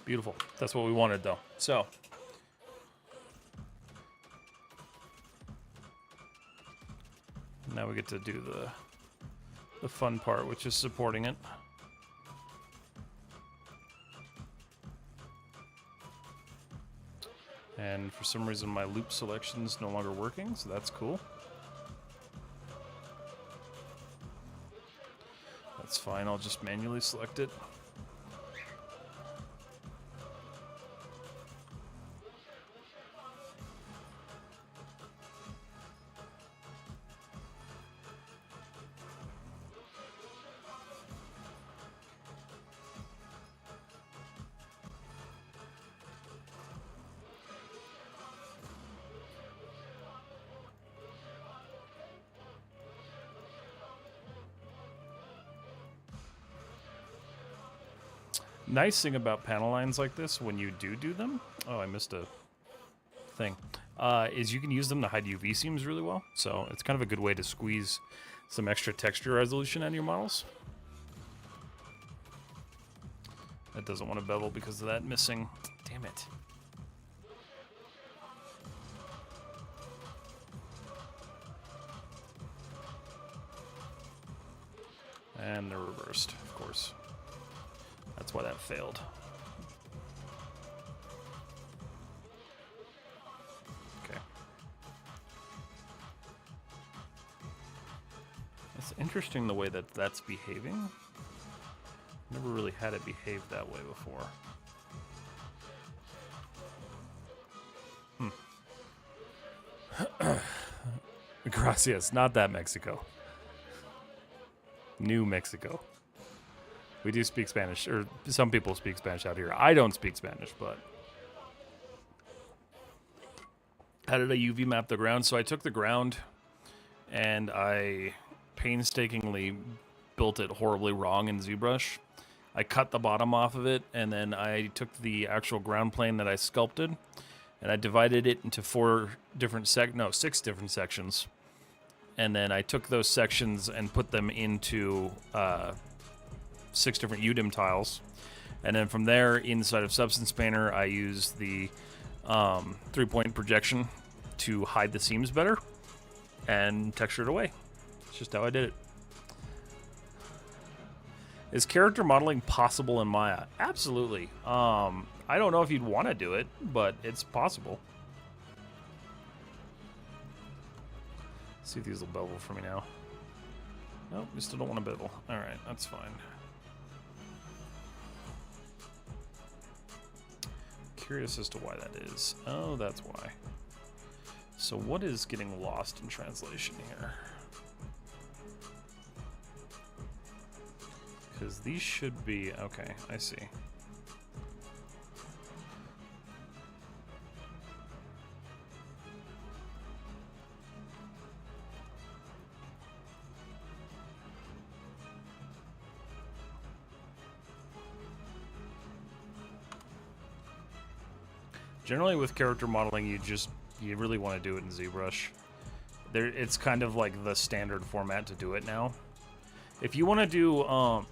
Beautiful. That's what we wanted, though. So. Now we get to do the fun part, which is supporting it. And for some reason my loop selection is no longer working, so that's cool. That's fine, I'll just manually select it. Nice thing about panel lines like this, when you do them, oh, I missed a thing, is you can use them to hide UV seams really well. So it's kind of a good way to squeeze some extra texture resolution out of your models. That doesn't want to bevel because of that missing. Damn it. And they're reversed, of course. That's why that failed. Okay. It's interesting the way that that's behaving. Never really had it behave that way before. Gracias, not that Mexico. New Mexico. We do speak Spanish, or some people speak Spanish out here. I don't speak Spanish, but... How did I UV map the ground? So I took the ground, and I painstakingly built it horribly wrong in ZBrush. I cut the bottom off of it, and then I took the actual ground plane that I sculpted, and I divided it into 6 different sections. And then I took those sections and put them into 6 different UDIM tiles. And then from there, inside of Substance Painter, I used the 3-point projection to hide the seams better and texture it away. It's just how I did it. Is character modeling possible in Maya? Absolutely. I don't know if you'd want to do it, but it's possible. See if these will bevel for me now. Nope, we still don't want to bevel. Alright, that's fine. Curious as to why that is. Oh, that's why. So what is getting lost in translation here? Because these should be... Okay, I see. Generally with character modeling, you really want to do it in ZBrush. It's kind of like the standard format to do it now. If you want to do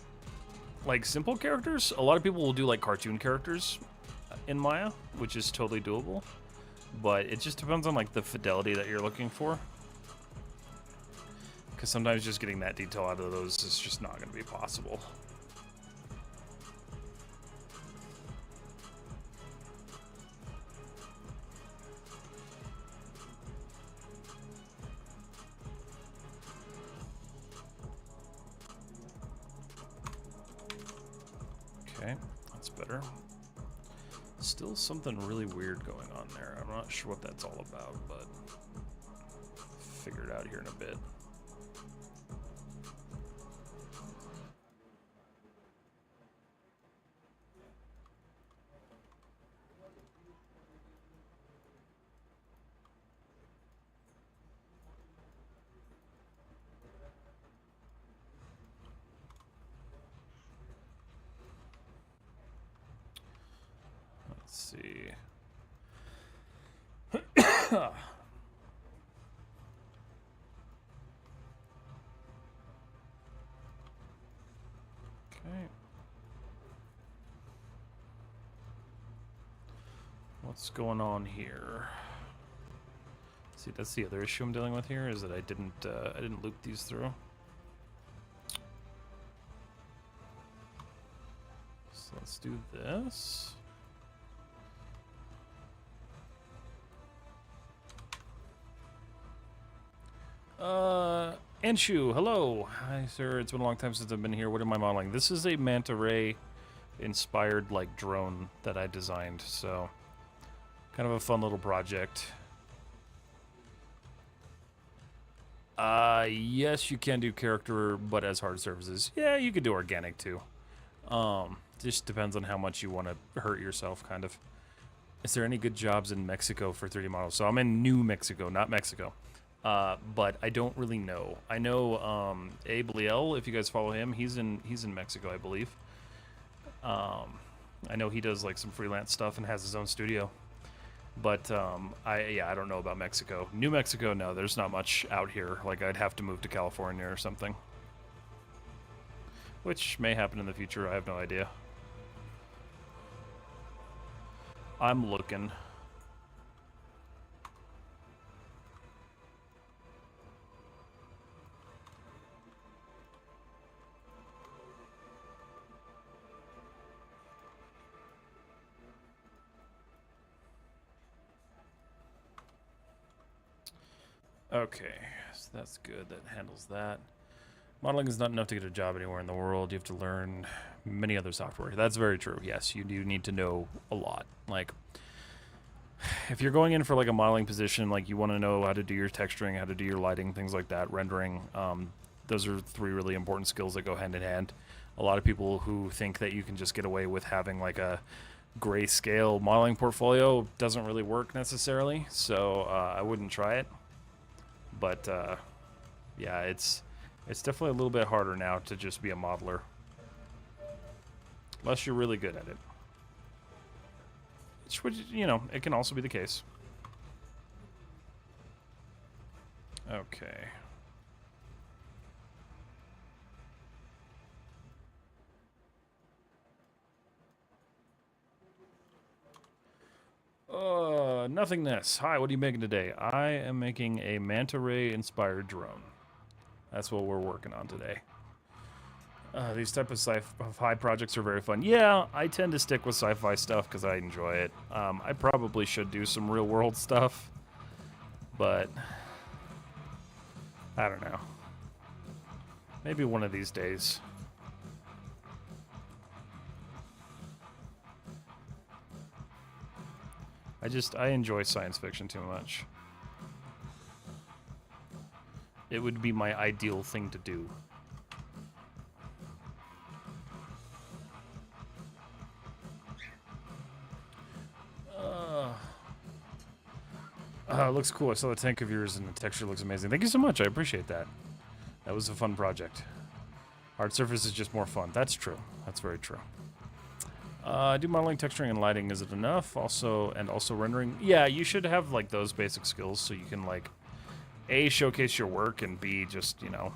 like simple characters, a lot of people will do like cartoon characters in Maya, which is totally doable. But it just depends on like the fidelity that you're looking for. Because sometimes just getting that detail out of those is just not going to be possible. Okay, that's better. Still something really weird going on there. I'm not sure what that's all about, but figure it out here in a bit. see. Okay. What's going on here? See, that's the other issue I'm dealing with here, is that I didn't loop these through. So let's do this. Anshu, hello. Hi, sir. It's been a long time since I've been here. What am I modeling? This is a manta ray inspired like drone that I designed, so kind of a fun little project. Yes, you can do character, but as hard surfaces. Yeah, you could do organic too. Just depends on how much you want to hurt yourself, kind of. Is there any good jobs in Mexico for 3D models? So I'm in New Mexico, not Mexico. But I don't really know. I know Abe Liel, if you guys follow him, he's in Mexico, I believe. I know he does like some freelance stuff and has his own studio. But I don't know about Mexico. New Mexico, no, there's not much out here. Like I'd have to move to California or something. Which may happen in the future, I have no idea. I'm looking. Okay, so that's good. That handles that. Modeling is not enough to get a job anywhere in the world. You have to learn many other software. That's very true. Yes, you do need to know a lot. Like, if you're going in for like a modeling position, like you want to know how to do your texturing, how to do your lighting, things like that, rendering. Those are 3 really important skills that go hand in hand. A lot of people who think that you can just get away with having like a grayscale modeling portfolio doesn't really work necessarily. So I wouldn't try it. But yeah, it's definitely a little bit harder now to just be a modeler. Unless you're really good at it. Which, you know, it can also be the case. Okay. Nothingness. Hi, what are you making today? I am making a manta ray inspired drone. That's what we're working on today. These type of sci-fi projects are very fun. Yeah, I tend to stick with sci-fi stuff because I enjoy it. I probably should do some real-world stuff, but I don't know. Maybe one of these days. I enjoy science fiction too much. It would be my ideal thing to do. Looks cool. I saw the tank of yours and the texture looks amazing. Thank you so much. I appreciate that. That was a fun project. Hard surface is just more fun. That's true. That's very true. Do modeling, texturing, and lighting. Is it enough? Also rendering. Yeah, you should have like those basic skills so you can like A, showcase your work, and B, just, you know,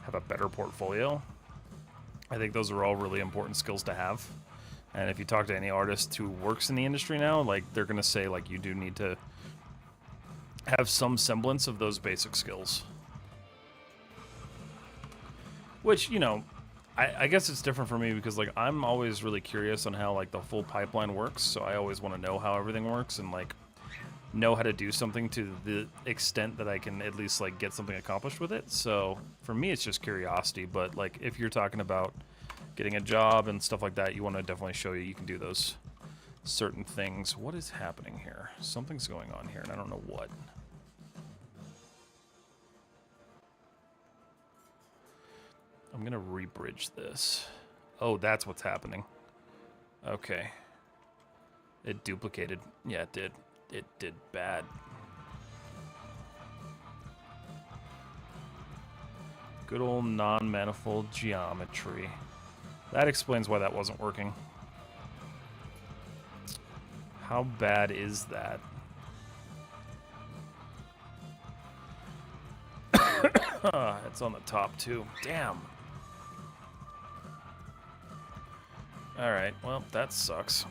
have a better portfolio. I think those are all really important skills to have. And if you talk to any artist who works in the industry now, like they're gonna say like you do need to have some semblance of those basic skills. Which, you know, I guess it's different for me because like I'm always really curious on how like the full pipeline works, so I always want to know how everything works and like know how to do something to the extent that I can at least like get something accomplished with it. So for me it's just curiosity, but like if you're talking about getting a job and stuff like that, you want to definitely show you can do those certain things. What is happening here? Something's going on here and I don't know what. I'm gonna rebridge this. Oh, that's what's happening. Okay. It duplicated. Yeah, it did. It did bad. Good old non-manifold geometry. That explains why that wasn't working. How bad is that? It's on the top, too. Damn. Alright, well, that sucks.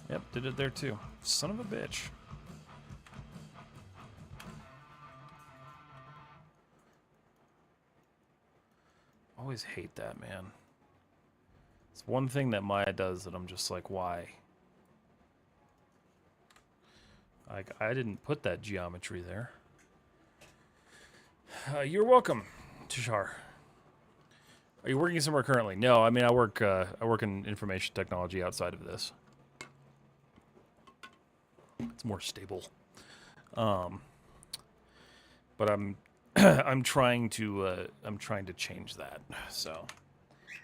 Yep, did it there, too. Son of a bitch. Always hate that, man. It's one thing that Maya does that I'm just like, why? Like, I didn't put that geometry there. You're welcome, Tishar. Are you working somewhere currently? No, I mean I work in information technology outside of this. It's more stable. But I'm I'm trying to change that. So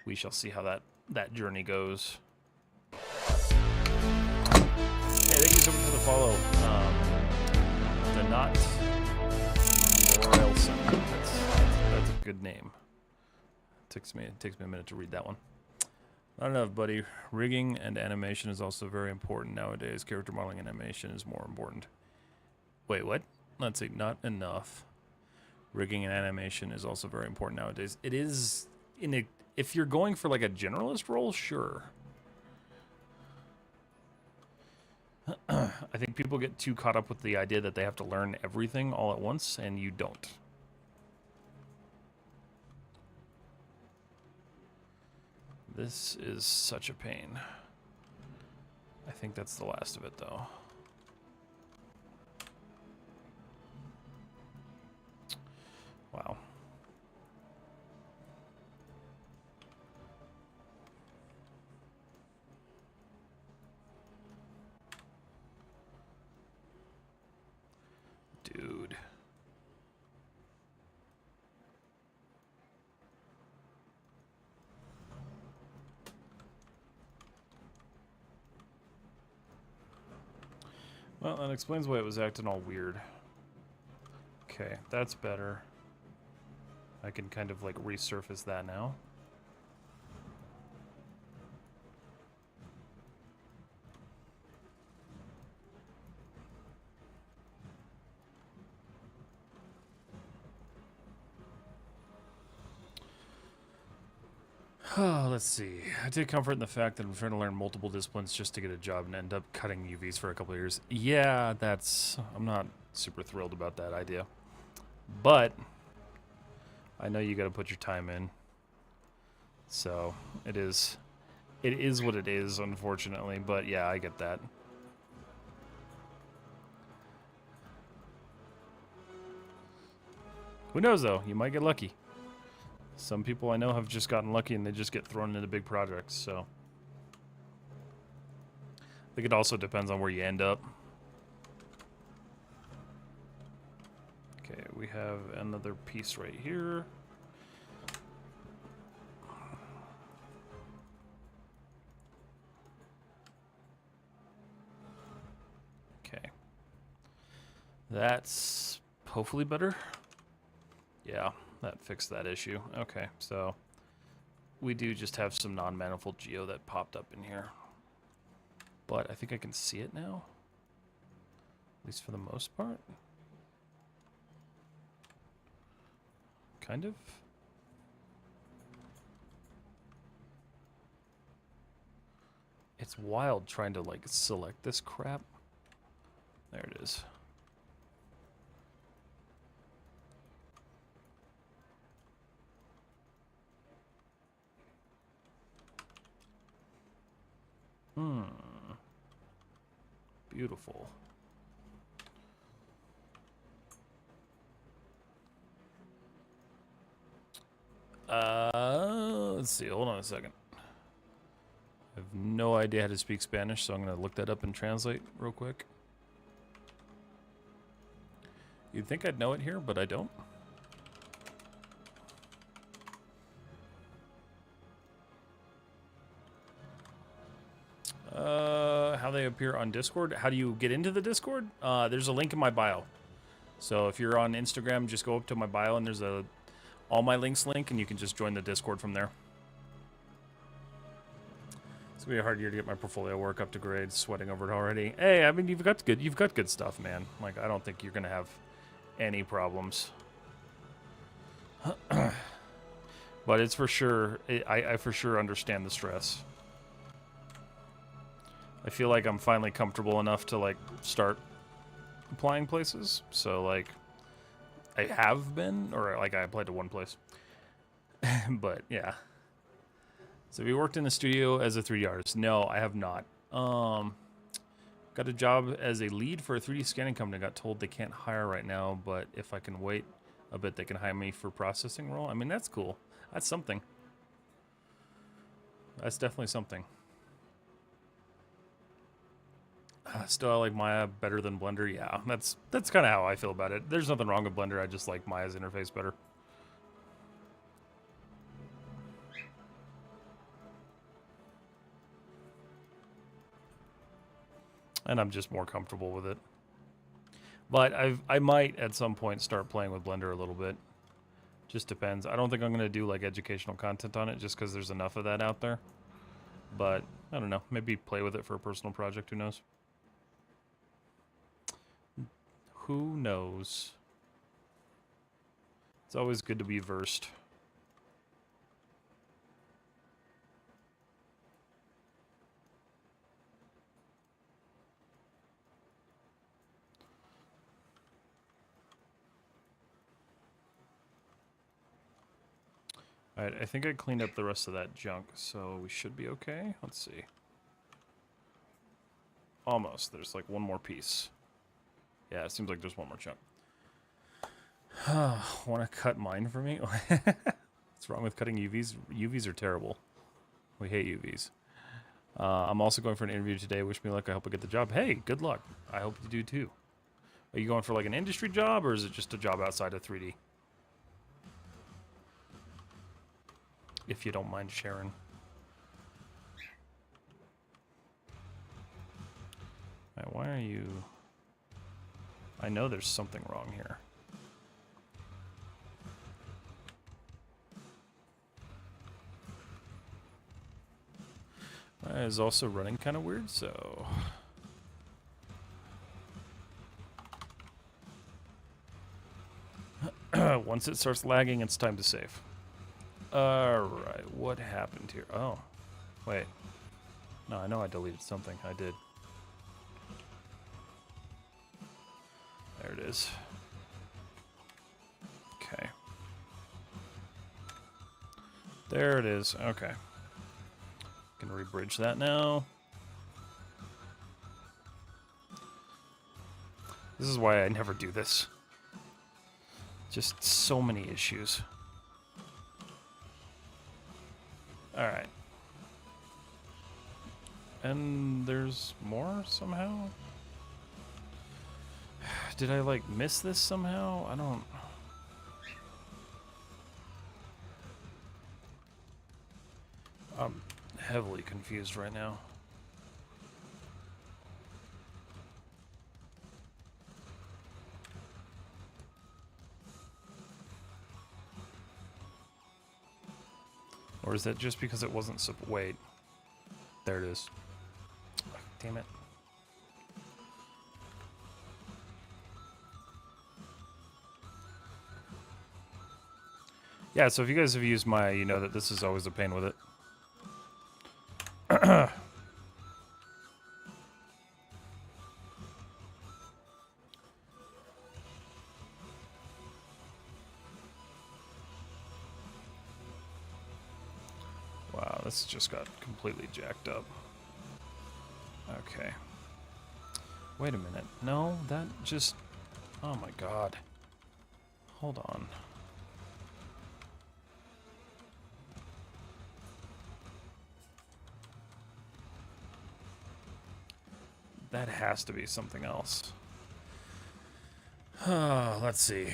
we shall see how that journey goes. Hey, thank you so much for the follow. The Not Morelson. That's a good name. It takes me a minute to read that one. Not enough, buddy. Rigging and animation is also very important nowadays. Character modeling and animation is more important. Wait, what? Let's see. Not enough. Rigging and animation is also very important nowadays. It is if you're going for like a generalist role, sure. I think people get too caught up with the idea that they have to learn everything all at once, and you don't. This is such a pain. I think that's the last of it, though. Wow. Dude. Well, that explains why it was acting all weird. Okay, that's better. I can kind of like resurface that now. Oh, let's see. I take comfort in the fact that I'm trying to learn multiple disciplines just to get a job and end up cutting UVs for a couple of years. Yeah, I'm not super thrilled about that idea. But I know you got to put your time in. So it is what it is, unfortunately. But yeah, I get that. Who knows, though? You might get lucky. Some people I know have just gotten lucky and they just get thrown into big projects, so. I think it also depends on where you end up. Okay, we have another piece right here. Okay. That's hopefully better. Yeah. That fixed that issue. Okay, so we do just have some non-manifold geo that popped up in here. But I think I can see it now. At least for the most part. Kind of. It's wild trying to like select this crap. There it is. Beautiful. Let's see. Hold on a second. I have no idea how to speak Spanish, so I'm going to look that up and translate real quick. You'd think I'd know it here, but I don't. How they appear on Discord. How do you get into the Discord? There's a link in my bio. So if you're on Instagram, just go up to my bio and there's a all my links link, and you can just join the Discord from there. It's gonna be a hard year to get my portfolio work up to grade. Sweating over it already. Hey, I mean you've got good stuff, man. Like I don't think you're gonna have any problems. But it's for sure. I for sure understand the stress. I feel like I'm finally comfortable enough to like start applying places. So like I have been, or like I applied to one place. But yeah. So have you worked in a studio as a 3D artist? No, I have not. Got a job as a lead for a 3D scanning company. Got told they can't hire right now, but if I can wait a bit, they can hire me for processing role. I mean, that's cool. That's something. That's definitely something. Still, I like Maya better than Blender. Yeah, that's kind of how I feel about it. There's nothing wrong with Blender. I just like Maya's interface better. And I'm just more comfortable with it. But I might at some point start playing with Blender a little bit. Just depends. I don't think I'm going to do like educational content on it just because there's enough of that out there. But I don't know. Maybe play with it for a personal project. Who knows? Who knows? It's always good to be versed. Alright, I think I cleaned up the rest of that junk, so we should be okay. Let's see. Almost. There's like one more piece. Yeah, it seems like there's one more chunk. Want to cut mine for me? What's wrong with cutting UVs? UVs are terrible. We hate UVs. I'm also going for an interview today. Wish me luck. I hope I get the job. Hey, good luck. I hope you do too. Are you going for like an industry job, or is it just a job outside of 3D? If you don't mind sharing. Alright, why are you... I know there's something wrong here. Is also running kind of weird, so... Once it starts lagging, it's time to save. Alright, what happened here? Oh, wait. No, I know I deleted something. I did. There it is. Okay. There it is. Okay. Can rebridge that now. This is why I never do this. Just so many issues. Alright. And there's more somehow? Did I like miss this somehow? I don't... I'm heavily confused right now. Or is that just because it wasn't wait. There it is. Damn it. Yeah, so if you guys have used Maya, you know that this is always a pain with it. Wow, this just got completely jacked up. Okay. Wait a minute. No, that just... Oh my god. Hold on. That has to be something else. Let's see.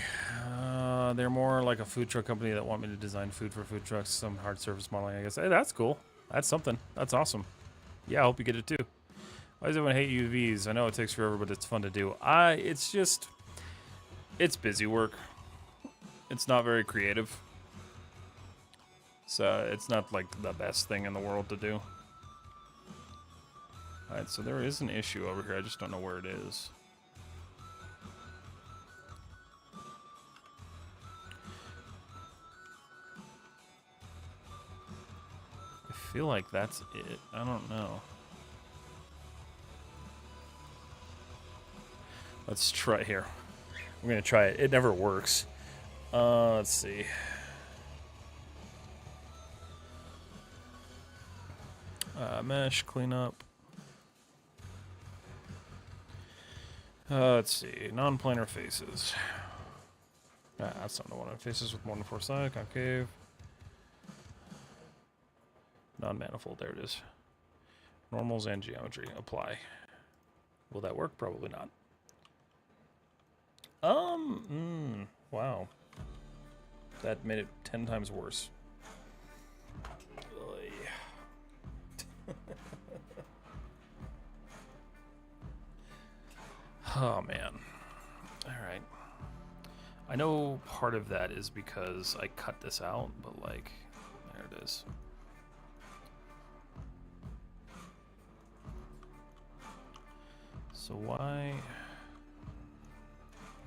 They're more like a food truck company that want me to design food for food trucks, some hard surface modeling, I guess. Hey, that's cool. That's something. That's awesome. Yeah, I hope you get it too. Why does everyone hate UVs? I know it takes forever, but it's fun to do. It's just... It's busy work. It's not very creative. So it's not like the best thing in the world to do. Alright, so there is an issue over here. I just don't know where it is. I feel like that's it. I don't know. Let's try here. I'm gonna try it. It never works. Let's see. Mesh cleanup. Let's see. Non-planar faces. That's not the one. Faces with more than 4 sides. Concave. Non-manifold. There it is. Normals and geometry. Apply. Will that work? Probably not. Wow. That made it 10 times worse. Oh, man. Alright. I know part of that is because I cut this out, but, like, there it is. So why...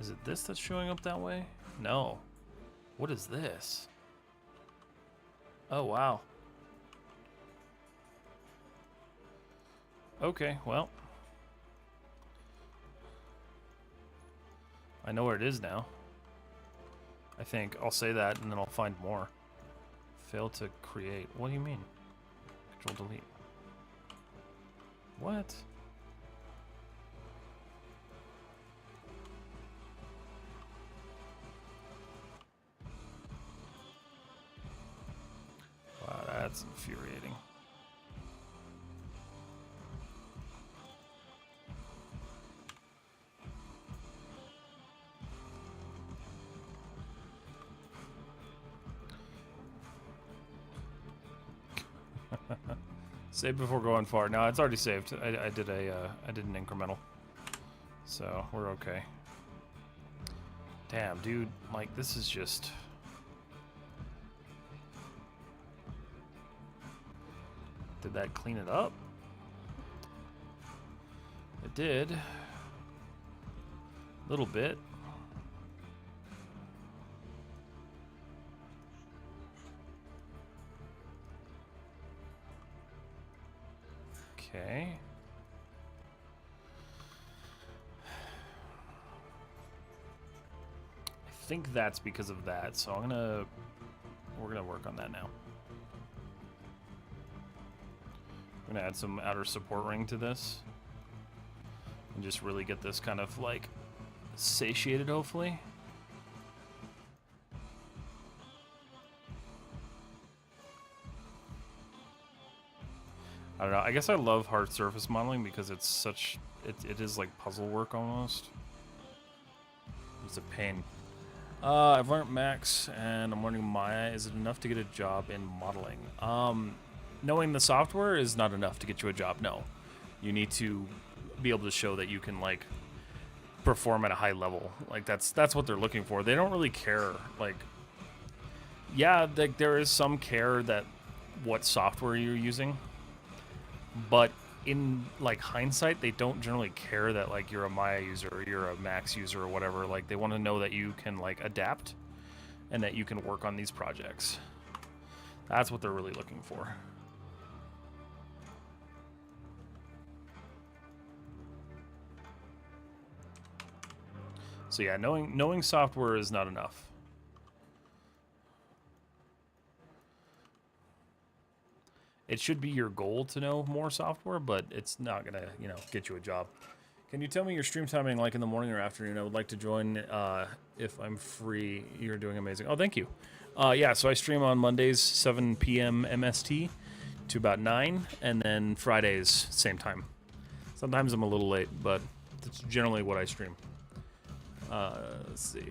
Is it this that's showing up that way? No. What is this? Oh, wow. Okay, well. I know where it is now. I think I'll say that and then I'll find more. Fail to create. What do you mean? Control delete. What? Wow, that's infuriating. Save before going far. No, it's already saved. I did an incremental, so we're okay. Damn, dude, like this is just. Did that clean it up? It did. A little bit. Okay. I think that's because of that, so we're gonna work on that now. I'm gonna add some outer support ring to this and just really get this kind of like satiated, hopefully. I don't know. I guess I love hard surface modeling because it's such... It is like puzzle work almost. It's a pain. I've learned Max and I'm learning Maya. Is it enough to get a job in modeling? Knowing the software is not enough to get you a job, no. You need to be able to show that you can like perform at a high level. Like that's what they're looking for. They don't really care. Like, yeah, there is some care that what software you're using. But in like hindsight, they don't generally care that like you're a Maya user or you're a Max user or whatever. Like they want to know that you can like adapt and that you can work on these projects. That's what they're really looking for. So yeah, knowing software is not enough. It should be your goal to know more software, but it's not gonna, get you a job. Can you tell me your stream timing, like in the morning or afternoon? I would like to join if I'm free. You're doing amazing. Oh, thank you. Yeah, so I stream on Mondays, 7 p.m. MST to about 9, and then Fridays, same time. Sometimes I'm a little late, but that's generally what I stream. Let's see.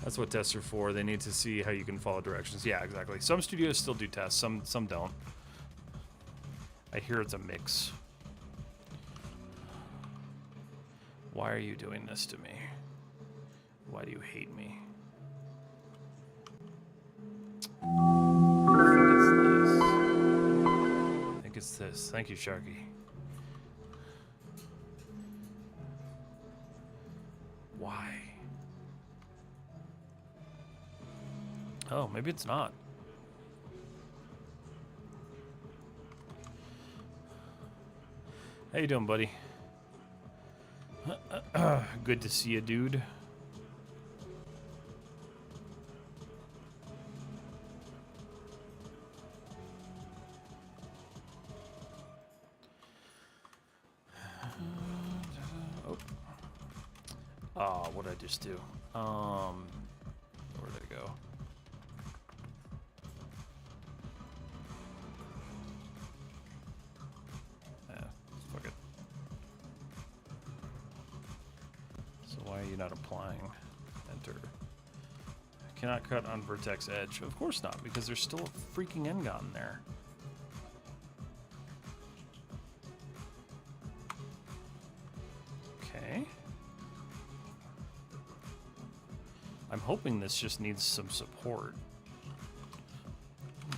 That's what tests are for. They need to see how you can follow directions. Yeah, exactly. Some studios still do tests, some don't. I hear it's a mix. Why are you doing this to me? Why do you hate me? I think it's this. Thank you, Sharky. Why? Oh, maybe it's not. How you doing, buddy? Good to see you, dude. Oh, what did I just do? Where did I go? Fuck it. So why are you not applying? Enter. Cannot cut on vertex edge. Of course not, because there's still a freaking N-gon there. Okay. I'm hoping this just needs some support.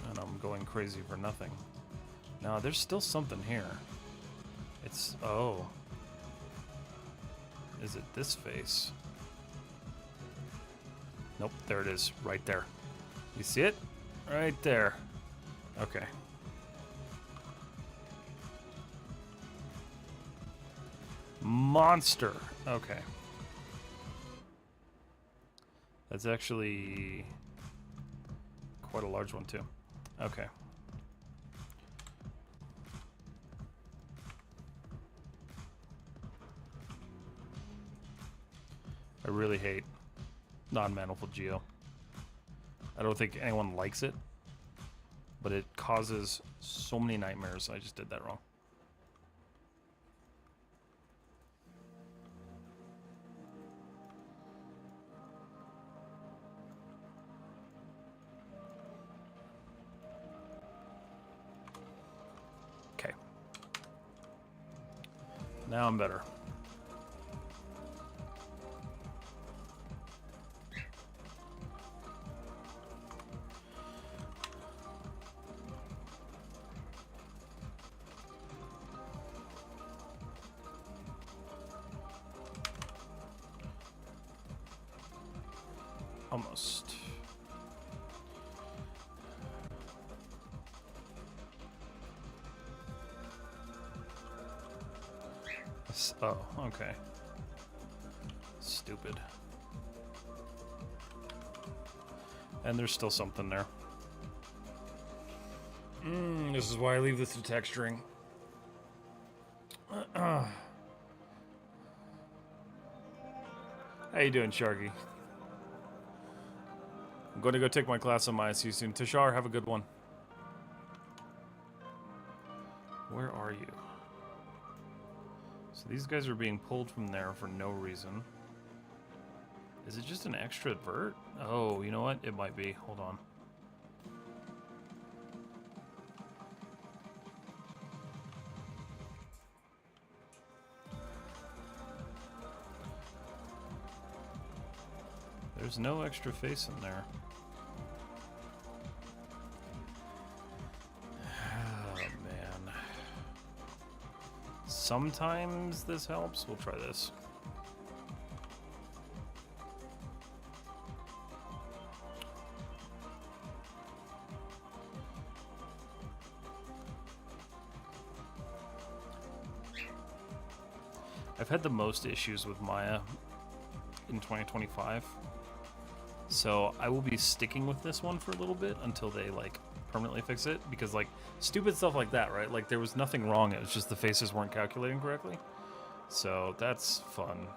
And I'm going crazy for nothing. No, there's still something here. It's... oh. Is it this face? Nope, there it is. Right there. You see it? Right there. Okay. Monster. Okay. That's actually quite a large one, too. Okay. I really hate non-manifold geo. I don't think anyone likes it, but it causes so many nightmares. I just did that wrong. Okay. Now I'm better. Almost. Oh, okay. Stupid. And there's still something there. This is why I leave this to texturing. How you doing, Sharky? I'm going to go take my class on Maya. See you soon. Tashar, have a good one. Where are you? So these guys are being pulled from there for no reason. Is it just an extra vert? Oh, you know what? It might be. Hold on. There's no extra face in there. Oh, man. Sometimes this helps. We'll try this. I've had the most issues with Maya in 2025. So I will be sticking with this one for a little bit until they like permanently fix it, because like stupid stuff like that, right? Like there was nothing wrong, it was just the faces weren't calculating correctly. So that's fun.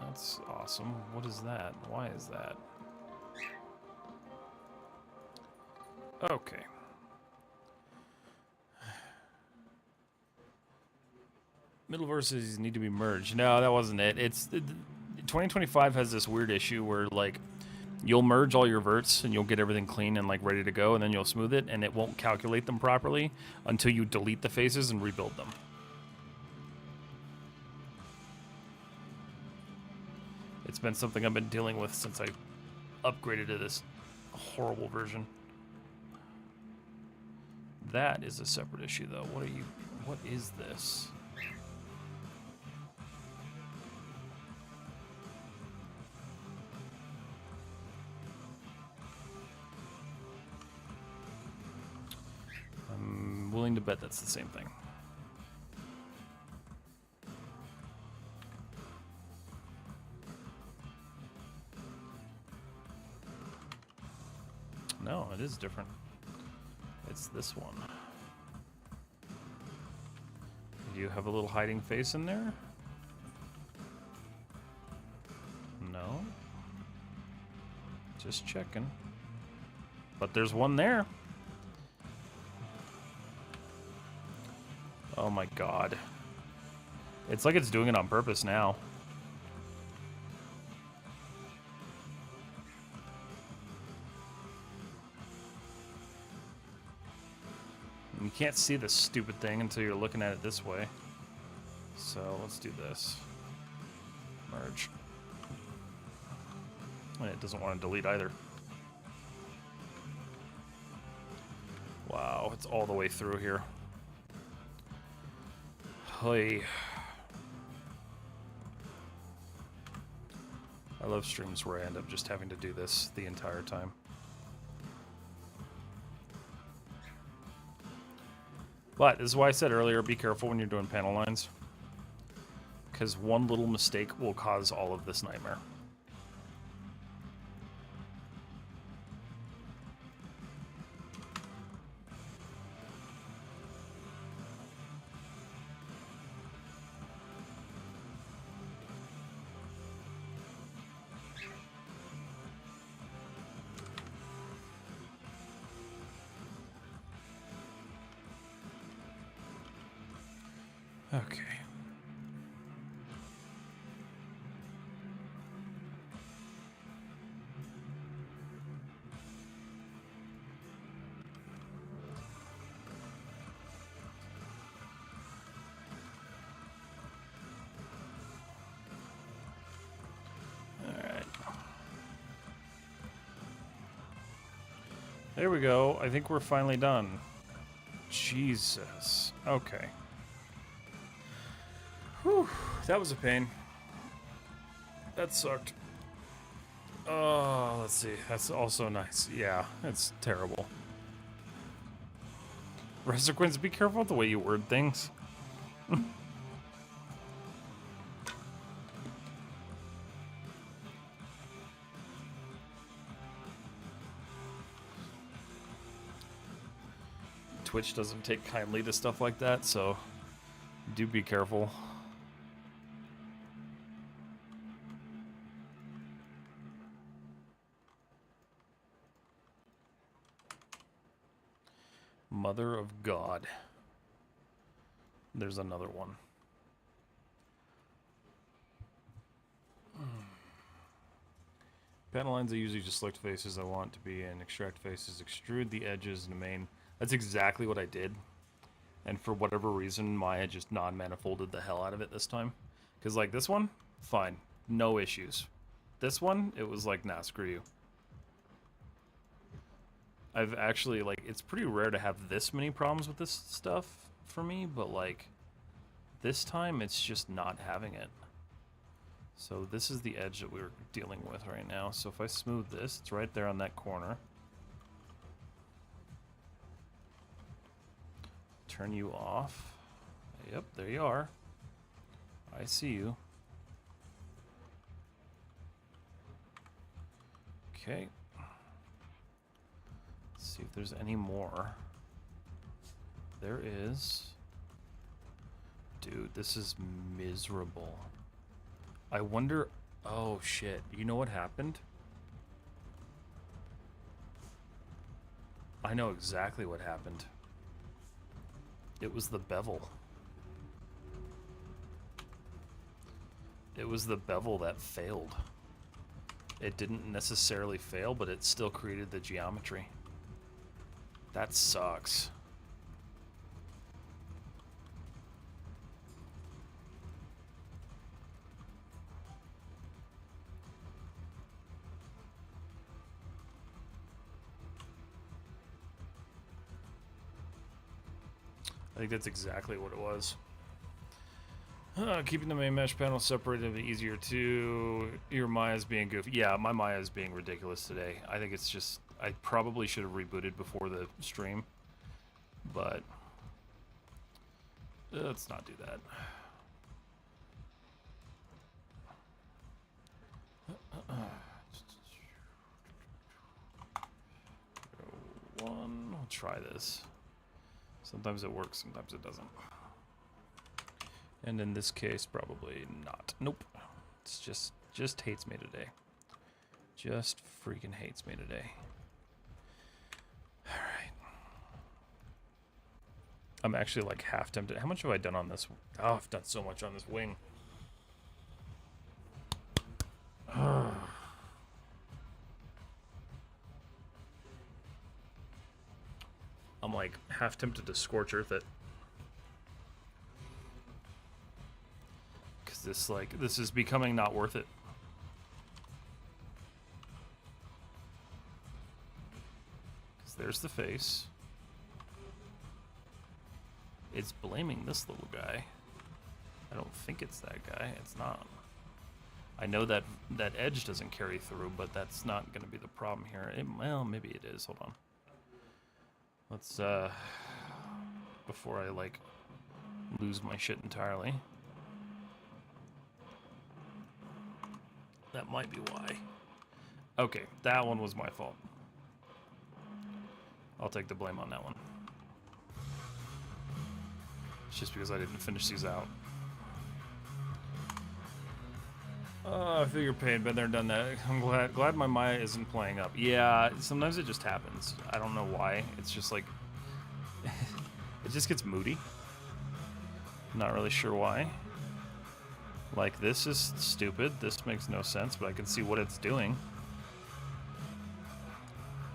That's awesome. What is that? Why is that? Okay. Middle verses need to be merged. No, that wasn't it. 2025 has this weird issue where like you'll merge all your verts and you'll get everything clean and like ready to go, and then you'll smooth it and it won't calculate them properly until you delete the faces and rebuild them. It's been something I've been dealing with since I upgraded to this horrible version. That is a separate issue, though. What is this? I'm willing to bet that's the same thing. No, it is different. It's this one. Do you have a little hiding face in there? No. Just checking. But there's one there. Oh my god. It's like it's doing it on purpose now. You can't see this stupid thing until you're looking at it this way. So let's do this. Merge. And it doesn't want to delete either. Wow, it's all the way through here. Hey. I love streams where I end up just having to do this the entire time. But this is why I said earlier, be careful when you're doing panel lines. Because one little mistake will cause all of this nightmare. Okay. There we go. I think we're finally done. Jesus. Okay. Whew. That was a pain. That sucked. Oh, let's see. That's also nice. Yeah, it's terrible. Resequins, be careful with the way you word things. Twitch doesn't take kindly to stuff like that, so do be careful. Mother of God. There's another one. Panel lines, I usually just select faces I want to be in. Extract faces, extrude the edges in the main. That's exactly what I did. And for whatever reason, Maya just non-manifolded the hell out of it this time. Because, like, this one, fine. No issues. This one, it was like, nah, screw you. I've actually, like, it's pretty rare to have this many problems with this stuff for me, but, like, this time it's just not having it. So this is the edge that we're dealing with right now. So if I smooth this, it's right there on that corner. Turn you off. Yep, there you are. I see you. Okay. Let's see if there's any more. There is. Dude, this is miserable. I wonder... Oh, shit. You know what happened? I know exactly what happened. It was the bevel. It was the bevel that failed. It didn't necessarily fail, but it still created the geometry. That sucks. think that's exactly what it was. Keeping the main mesh panel separated a bit easier too. Your Maya's being goofy. Yeah, my Maya is being ridiculous today. I think it's just... I probably should have rebooted before the stream. But... let's not do that. One. I'll try this. Sometimes it works, sometimes it doesn't. And in this case, probably not. Nope. It's just hates me today. Just freaking hates me today. Alright. I'm actually like half tempted. How much have I done on this? Oh, I've done so much on this wing. I'm like half tempted to scorch earth it. This is becoming not worth it. Because there's the face. It's blaming this little guy. I don't think it's that guy. It's not. I know that that edge doesn't carry through, but that's not going to be the problem here. Well, maybe it is. Hold on. Let's, before I, like, lose my shit entirely. That might be why. Okay, that one was my fault. I'll take the blame on that one. It's just because I didn't finish these out. I feel your pain. Been there, done that. I'm glad my Maya isn't playing up. Yeah, sometimes it just happens. I don't know why. It's just like... it just gets moody. Not really sure why. Like, this is stupid. This makes no sense, but I can see what it's doing.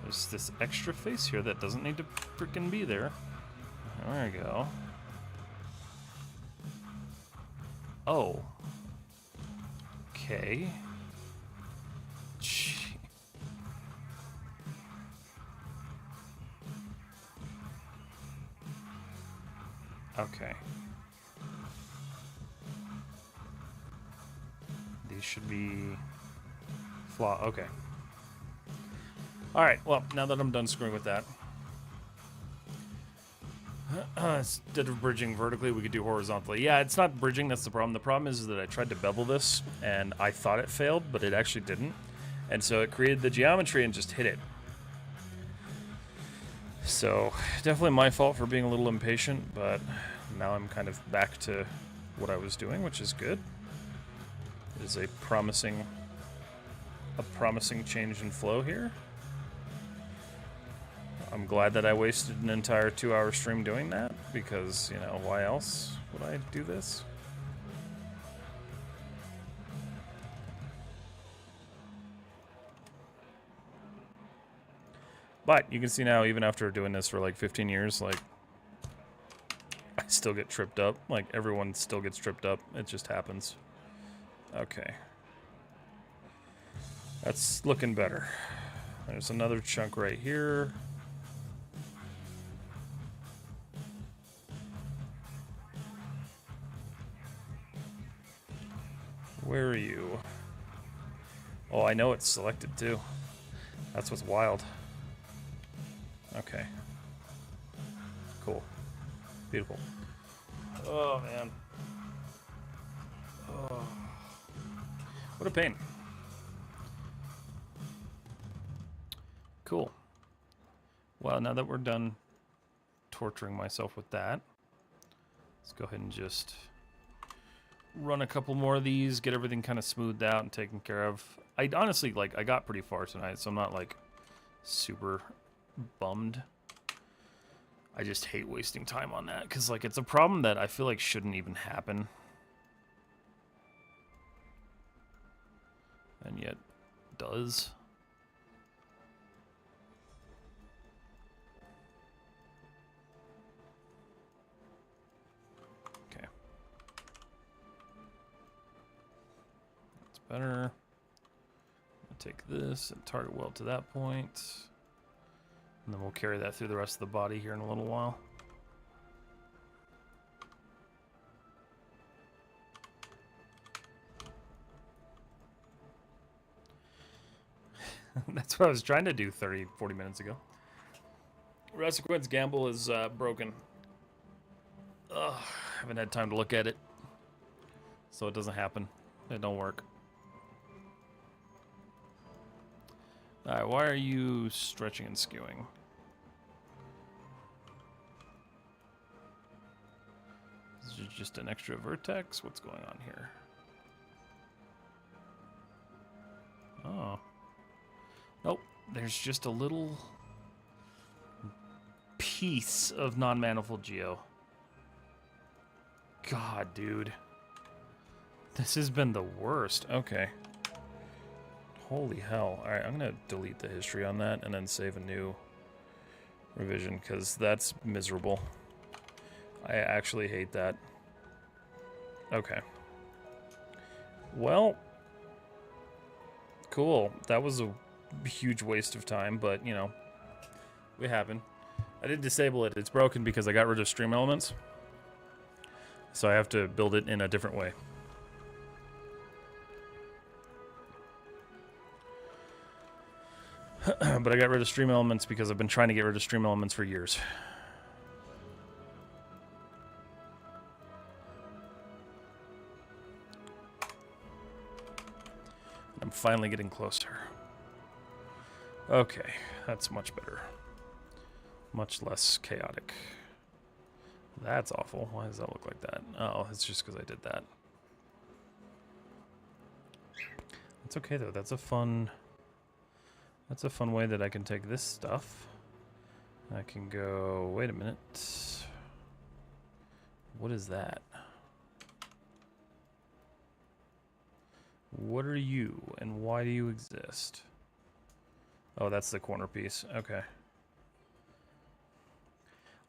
There's this extra face here that doesn't need to freaking be there. There we go. Oh. Okay. Gee. Okay. These should be flaw. Okay. All right. Well, now that I'm done screwing with that, instead of bridging vertically, we could do horizontally. Yeah, it's not bridging. That's the problem. The problem is that I tried to bevel this, and I thought it failed, but it actually didn't. And so it created the geometry and just hit it. So definitely my fault for being a little impatient, but now I'm kind of back to what I was doing, which is good. It is a promising change in flow here. I'm glad that I wasted an entire 2-hour stream doing that, because, you know, why else would I do this? But you can see now, even after doing this for like 15 years, like, I still get tripped up. Like, everyone still gets tripped up. It just happens. Okay. That's looking better. There's another chunk right here. Where are you? Oh, I know it's selected too. That's what's wild. Okay. Cool. Beautiful. Oh, man. Oh. What a pain. Cool. Well, now that we're done torturing myself with that, let's go ahead and just run a couple more of these, get everything kind of smoothed out and taken care of. I honestly, like, I got pretty far tonight, so I'm not, like, super bummed. I just hate wasting time on that, because, like, it's a problem that I feel like shouldn't even happen. And yet, does. Okay. That's better. I'll take this and target weld to that point. And then we'll carry that through the rest of the body here in a little while. That's what I was trying to do 30, 40 minutes ago. Consequence Gamble is broken. Ugh, haven't had time to look at it. So it doesn't happen. It don't work. Alright, why are you stretching and skewing? Is it just an extra vertex? What's going on here? Oh. Nope. There's just a little piece of non-manifold geo. God, dude. This has been the worst. Okay. Holy hell. Alright, I'm going to delete the history on that and then save a new revision, because that's miserable. I actually hate that. Okay. Well, cool. That was a huge waste of time, but, you know, it happened. I did disable it. It's broken because I got rid of stream elements. So I have to build it in a different way. But I got rid of stream elements because I've been trying to get rid of stream elements for years. I'm finally getting closer. Okay, that's much better. Much less chaotic. That's awful. Why does that look like that? Oh, it's just because I did that. It's okay though. That's a fun way that I can take this stuff. I can go, wait a minute. What is that? What are you and why do you exist? Oh, that's the corner piece. Okay.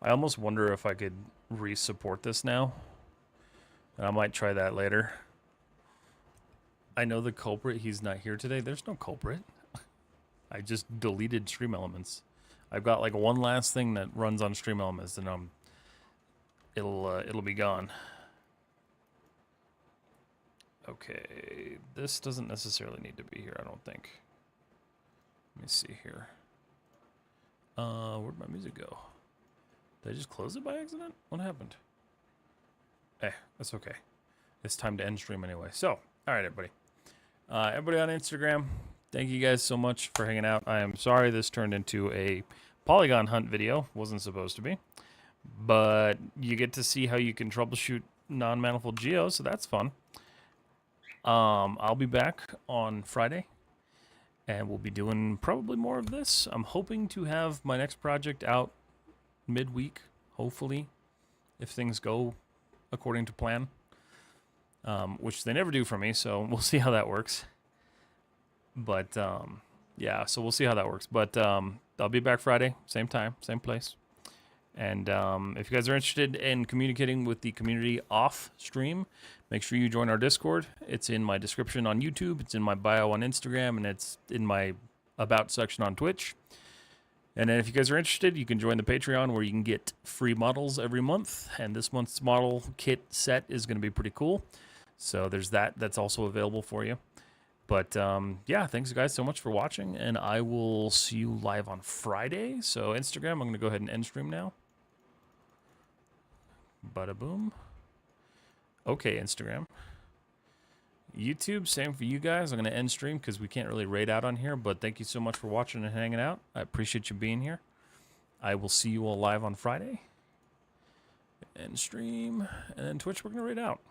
I almost wonder if I could re-support this now. And I might try that later. I know the culprit, he's not here today. There's no culprit. I just deleted stream elements. I've got like one last thing that runs on stream elements, and it'll be gone. Okay, this doesn't necessarily need to be here, I don't think. Let me see here. Where'd my music go? Did I just close it by accident? What happened? That's okay. It's time to end stream anyway. So, alright everybody. Everybody on Instagram, thank you guys so much for hanging out. I am sorry this turned into a polygon hunt video. Wasn't supposed to be. But you get to see how you can troubleshoot non-manifold geos, so that's fun. I'll be back on Friday, and we'll be doing probably more of this. I'm hoping to have my next project out midweek, hopefully, if things go according to plan, which they never do for me, so we'll see how that works. But yeah, so we'll see how that works. But I'll be back Friday, same time, same place. And if you guys are interested in communicating with the community off stream, make sure you join our Discord. It's in my description on YouTube, it's in my bio on Instagram, and it's in my About section on Twitch. And then if you guys are interested, you can join the Patreon, where you can get free models every month. And this month's model kit set is going to be pretty cool. So there's that. That's also available for you. But yeah, thanks guys so much for watching. And I will see you live on Friday. So Instagram, I'm going to go ahead and end stream now. Bada boom. Okay, Instagram. YouTube, same for you guys. I'm going to end stream because we can't really raid out on here. But thank you so much for watching and hanging out. I appreciate you being here. I will see you all live on Friday. End stream. And then Twitch, we're going to raid out.